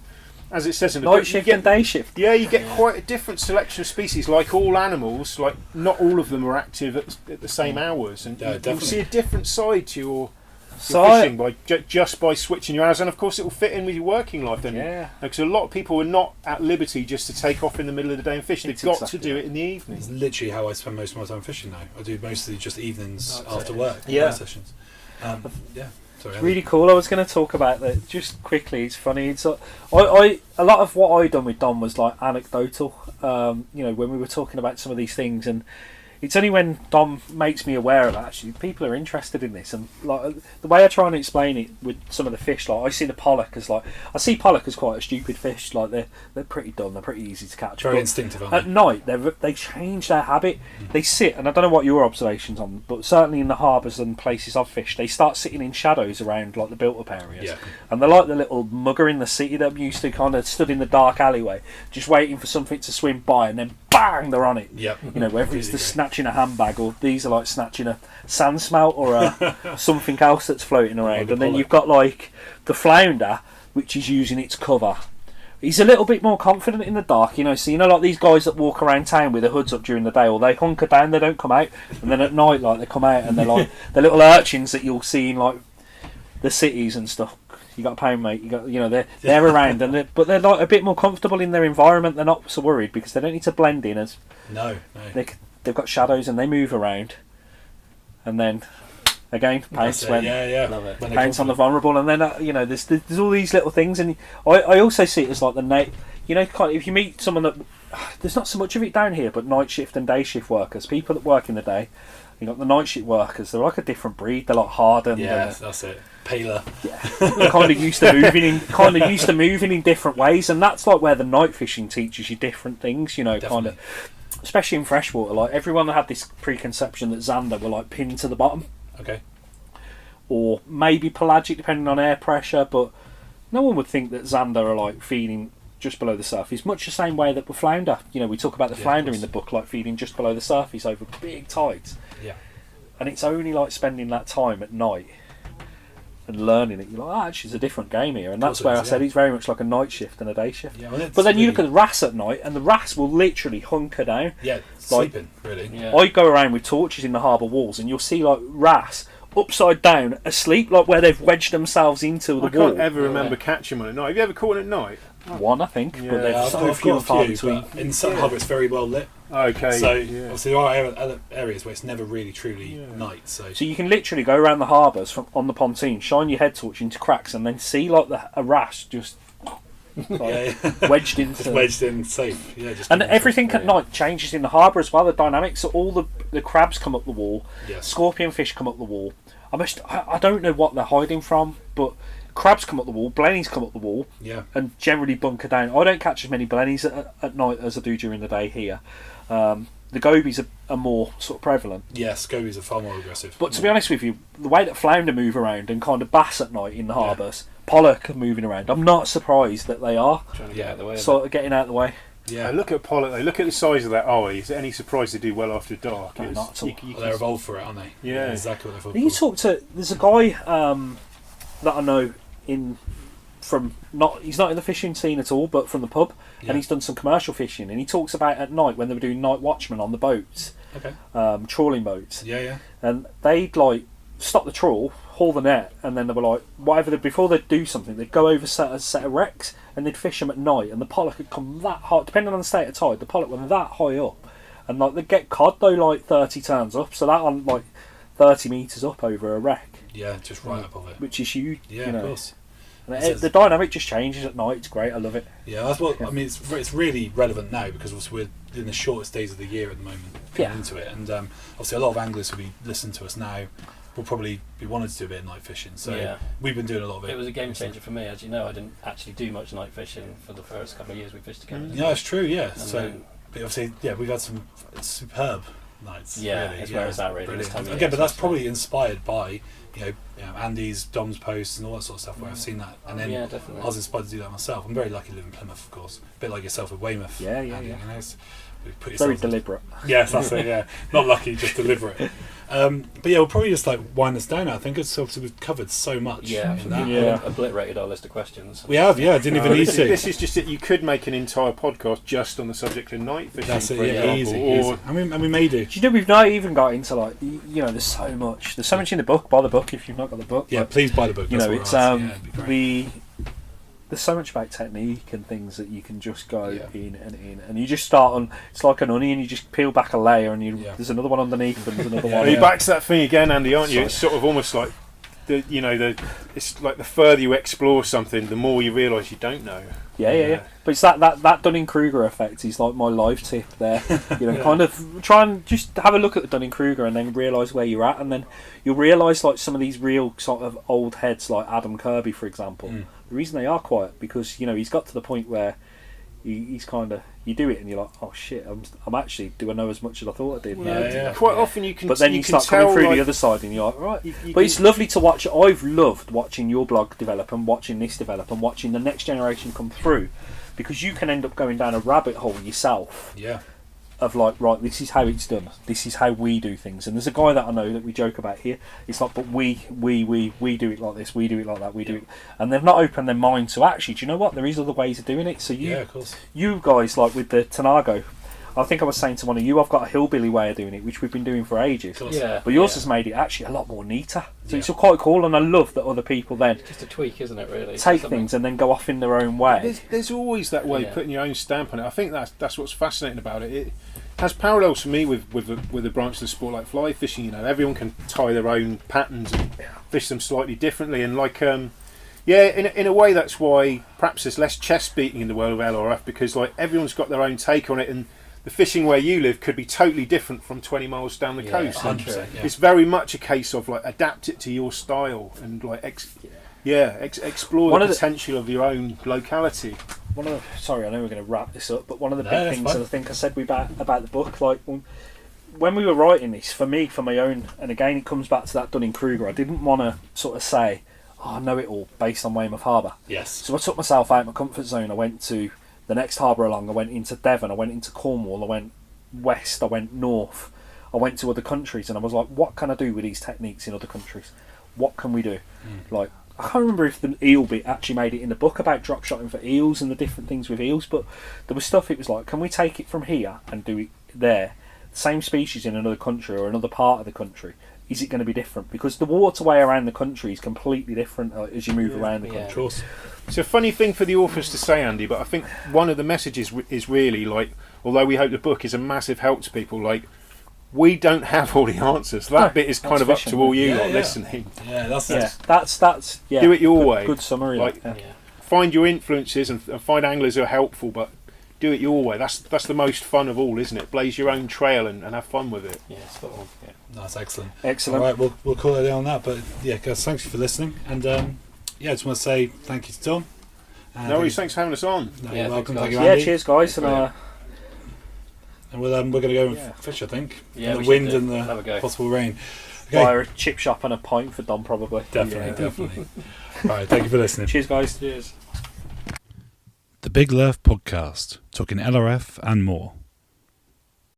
D: as it says in the book,
B: night shift and day shift.
D: Yeah, you get quite a different selection of species. Like all animals, like not all of them are active at the same hours, and you see a different side to your fishing by just by switching your hours, and of course it will fit in with your working life. Then, because a lot of people are not at liberty just to take off in the middle of the day and fish. They've got to do it in the evening.
E: It's literally how I spend most of my time fishing now. I do mostly just evenings after work. Sessions.
B: It's really cool. I was going to talk about that just quickly. It's funny. It's I a lot of what I done with Dom was like anecdotal. When we were talking about some of these things, and it's only when Dom makes me aware of actually people are interested in this, and like the way I try and explain it with some of the fish, like I see the pollock as I see pollock as quite a stupid fish. Like they're pretty dumb, they're pretty easy to catch.
E: Very instinctive, aren't they?
B: At night they change their habit. They sit, and I don't know what your observations on, but certainly in the harbours and places I've fished, they start sitting in shadows around like the built-up areas, and they're like the little mugger in the city that used to kind of stood in the dark alleyway, just waiting for something to swim by, and then bang, they're on it. Whether it's the snatching a handbag, or these are like snatching a sand smelt or something else that's floating around. And then you've got like the flounder, which is using its cover. He's a little bit more confident in the dark, so like these guys that walk around town with their hoods up during the day, or they hunker down, they don't come out, and then at night like they come out, and they're like the little urchins that you'll see in like the cities and stuff. You got a pound, mate. You got, they're around, but they're like a bit more comfortable in their environment. They're not so worried because they don't need to blend in as.
E: No.
B: They've got shadows and they move around, and then again pounce when pounce on the vulnerable, and then there's all these little things, and I also see it as like the night. If you meet someone that there's not so much of it down here, but night shift and day shift workers, people that work in the day. You got the night shift workers. They're like a different breed. They're like hardened.
E: Yeah, that's it. Paler.
B: Yeah, they're kind of used to moving in different ways, and that's like where the night fishing teaches you different things.
E: Definitely.
B: Kind of, especially in freshwater. Like everyone had this preconception that zander were like pinned to the bottom.
E: Okay.
B: Or maybe pelagic, depending on air pressure, but no one would think that zander are like feeding just below the surface, much the same way that with flounder. We talk about the flounder in the book, like feeding just below the surface over big tides.
E: Yeah.
B: And it's only like spending that time at night and learning it. You're like, actually, it's a different game here, and that's where I said it's very much like a night shift and a day shift.
E: Yeah, well,
B: but then you look at the wrasse at night, and the wrasse will literally hunker down.
E: Yeah, sleeping really.
B: Yeah. I go around with torches in the harbour walls, and you'll see like wrasse upside down, asleep, like where they've wedged themselves into the wall.
D: I can't ever remember catching one at night. Have you ever caught one at night?
B: One, I think, but they're so
E: I've
B: few
E: got
B: and far
E: a few,
B: between.
E: but in some harbour it's very well lit.
D: Okay.
E: So obviously there are other areas where it's never really truly night. So
B: you can literally go around the harbours on the pontoon, shine your head torch into cracks, and then see like a wrasse just wedged into.
E: Just wedged in, safe. Yeah.
B: And everything at night changes in the harbour as well. The dynamics. So all the crabs come up the wall.
E: Yes.
B: Scorpion fish come up the wall. I don't know what they're hiding from, but crabs come up the wall, blennies come up the wall, and generally bunker down. I don't catch as many blennies at night as I do during the day here. The gobies are more sort of prevalent.
E: Yes, gobies are far more aggressive.
B: But to be honest with you, the way that flounder move around and kind of bass at night in the harbours, pollock are moving around. I'm not surprised that they are
C: trying to get out of the way.
B: Sort of getting out of the way.
D: Yeah, look at pollock. They look at the size of that eye. Is there any surprise they do well after dark?
B: No, not at all.
E: They're evolved for it, aren't they?
D: Yeah,
E: exactly what they're
B: You talk to. There's a guy that I know he's not in the fishing scene at all, but from the pub, and he's done some commercial fishing, and he talks about at night when they were doing night watchmen on the boats, trawling boats.
E: Yeah.
B: And they'd like stop the trawl, haul the net, and then they were like before they'd do something, they'd go over a set of wrecks and they'd fish them at night, and the pollock had come that high, depending on the state of tide, the pollock went that high up, and like they'd get cod though like 30 turns up, so that on like 30 metres up over a wreck.
E: Yeah, just right above it.
B: Which is huge.
E: Yeah, of course.
B: And the dynamic just changes at night. It's great. I love it.
E: Yeah, that's what I mean. It's really relevant now because obviously we're in the shortest days of the year at the moment. Into it, and obviously a lot of anglers who be listening to us now will probably be wanting to do a bit of night fishing. So we've been doing a lot of it.
C: It was a game changer for me, as you know. I didn't actually do much night fishing for the first couple of years we fished together.
E: Yeah, that's true. Yeah. So, but obviously, we've had some superb nights.
C: Yeah,
E: really.
C: it's where it's at really. This time of
E: Again,
C: year,
E: but that's
C: so-
E: probably inspired by Andy's, Dom's posts and all that sort of stuff where I've seen that, and then
C: Yeah, definitely.
E: I was inspired to do that myself. I'm very lucky to live in Plymouth, of course, a bit like yourself with Weymouth.
B: Yeah.
E: You know, put
B: Very
E: yourself-
B: deliberate.
E: Yes, that's it. Yeah, not lucky, just deliberate. But yeah, we'll probably just wind this down now. I think it's obviously we've covered so much.
C: Yeah,
E: in that.
B: Yeah.
C: Obliterated our list of questions.
E: We have. Yeah, didn't even need to.
D: This is just it. You could make an entire podcast just on the subject of night fishing.
E: That's it.
D: for
E: Yeah,
D: example,
E: easy. And we may do.
B: Do you know we've not even got into there's so much. There's so much in the book. Buy the book if you've not got the book.
E: Yeah,
B: But,
E: please buy the book.
B: you
E: That's
B: know,
E: what
B: it's
E: we're asking. Yeah, it'd be great.
B: there's so much about technique and things that you can just go
E: Yeah.
B: and you just start on. It's like an onion. You just peel back a layer and there's another one underneath and there's another one.
D: Are you back to that thing again, Andy? Aren't you?
B: Sorry.
D: It's sort of almost like it's like the further you explore something, the more you realise you don't know.
B: Yeah. But it's that Dunning-Kruger effect is like my life tip there. Kind of try and just have a look at the Dunning-Kruger and then realise where you're at, and then you'll realise like some of these real sort of old heads like Adam Kirby, for example. The reason they are quiet because he's got to the point where he's kind of you do it and you're like, oh shit, I'm actually do I know as much as I thought I did.
E: Yeah.
D: Quite often you can.
B: But then you
D: can
B: start coming
D: tell,
B: through
D: like,
B: the other side and you're like, right.
D: you
B: But it's lovely to watch. I've loved watching your blog develop and watching this develop and watching the next generation come through, because you can end up going down a rabbit hole yourself
E: Yeah.
B: of like, right, this is how it's done. This is how we do things. And there's a guy that I know that we joke about here. It's like, but we do it like this. We do it like that. We do it. And they've not opened their mind to actually, do you know what? There is other ways of doing it. So
E: Yeah, of course.
B: you guys, like with the Tanago, I think I was saying to one of you, I've got a hillbilly way of doing it, which we've been doing for ages.
C: Yeah.
B: But yours
C: yeah.
B: has made it actually a lot more neater. So
E: Yeah.
B: it's quite cool, and I love that other people then
C: Just a tweak, isn't it? Really.
B: take
C: Something-
B: things and then go off in their own way.
D: There's always that way of
C: Yeah.
D: putting your own stamp on it. I think that's what's fascinating about it. It has parallels for me with a branch of the sport like fly fishing. Everyone can tie their own patterns and fish them slightly differently. And in a way, that's why perhaps there's less chest beating in the world of LRF, because like everyone's got their own take on it, and the fishing where you live could be totally different from 20 miles down the
C: Yeah,
D: coast.
E: 100%. Yeah.
D: It's very much a case of like adapt it to your style and like explore
B: One
D: the
B: of the-
D: potential of your own locality.
B: Sorry, I know we're going to wrap this up, but one of the
E: No,
B: big
E: that's
B: things
E: fine.
B: that I think I said about the book, like when we were writing this, for me, for my own, and again it comes back to that Dunning-Kruger, I didn't want to sort of say, oh, I know it all based on Weymouth Harbour.
E: Yes.
B: So I took myself out of my comfort zone. I went to the next harbour along, I went into Devon, I went into Cornwall, I went west, I went north, I went to other countries, and I was like, what can I do with these techniques in other countries? What can we do? Like, I can't remember if the eel bit actually made it in the book about drop shotting for eels and the different things with eels, but there was stuff, it was like, can we take it from here and do it there? Same species in another country or another part of the country. Is it going to be different? Because the waterway around the country is completely different as you move around the
C: Yeah.
B: country.
E: Of course.
D: It's a funny thing for the authors to say, Andy, but I think one of the messages is really like, although we hope the book is a massive help to people, like, we don't have all the answers. That
B: No,
D: bit is kind
B: that's
D: of up
B: fishing.
D: to all you
E: Yeah,
D: lot
E: yeah.
D: listening.
E: Yeah, that's
B: That's
D: Do it your
B: good,
D: way.
B: Good summary.
D: Like,
B: yeah.
C: Yeah.
D: Find your influences and find anglers who are helpful, but do it your way. That's the most fun of all, isn't it? Blaze your own trail and have fun with it.
C: Yeah, spot on. Yeah.
E: That's excellent.
B: Excellent.
E: All right, we'll call it on that. But yeah, guys, thanks for listening. And I just want to say thank you to Tom. And
D: No worries, thanks for having us on.
E: No,
C: Yeah,
E: you're welcome.
C: thanks,
E: Thank you,
B: Yeah,
E: Andy.
B: cheers, guys. And
E: And we're going to go and
B: Yeah.
E: fish, I think.
C: Yeah,
E: in
C: we
E: the wind
C: should do.
E: and
C: Have a
E: the
C: go.
E: possible rain. Okay.
B: buy a chip shop and a pint for Dom, probably.
E: Definitely. All right, thank you for listening.
B: Cheers, guys.
C: Cheers.
A: The Big Lerf podcast, talking LRF and more.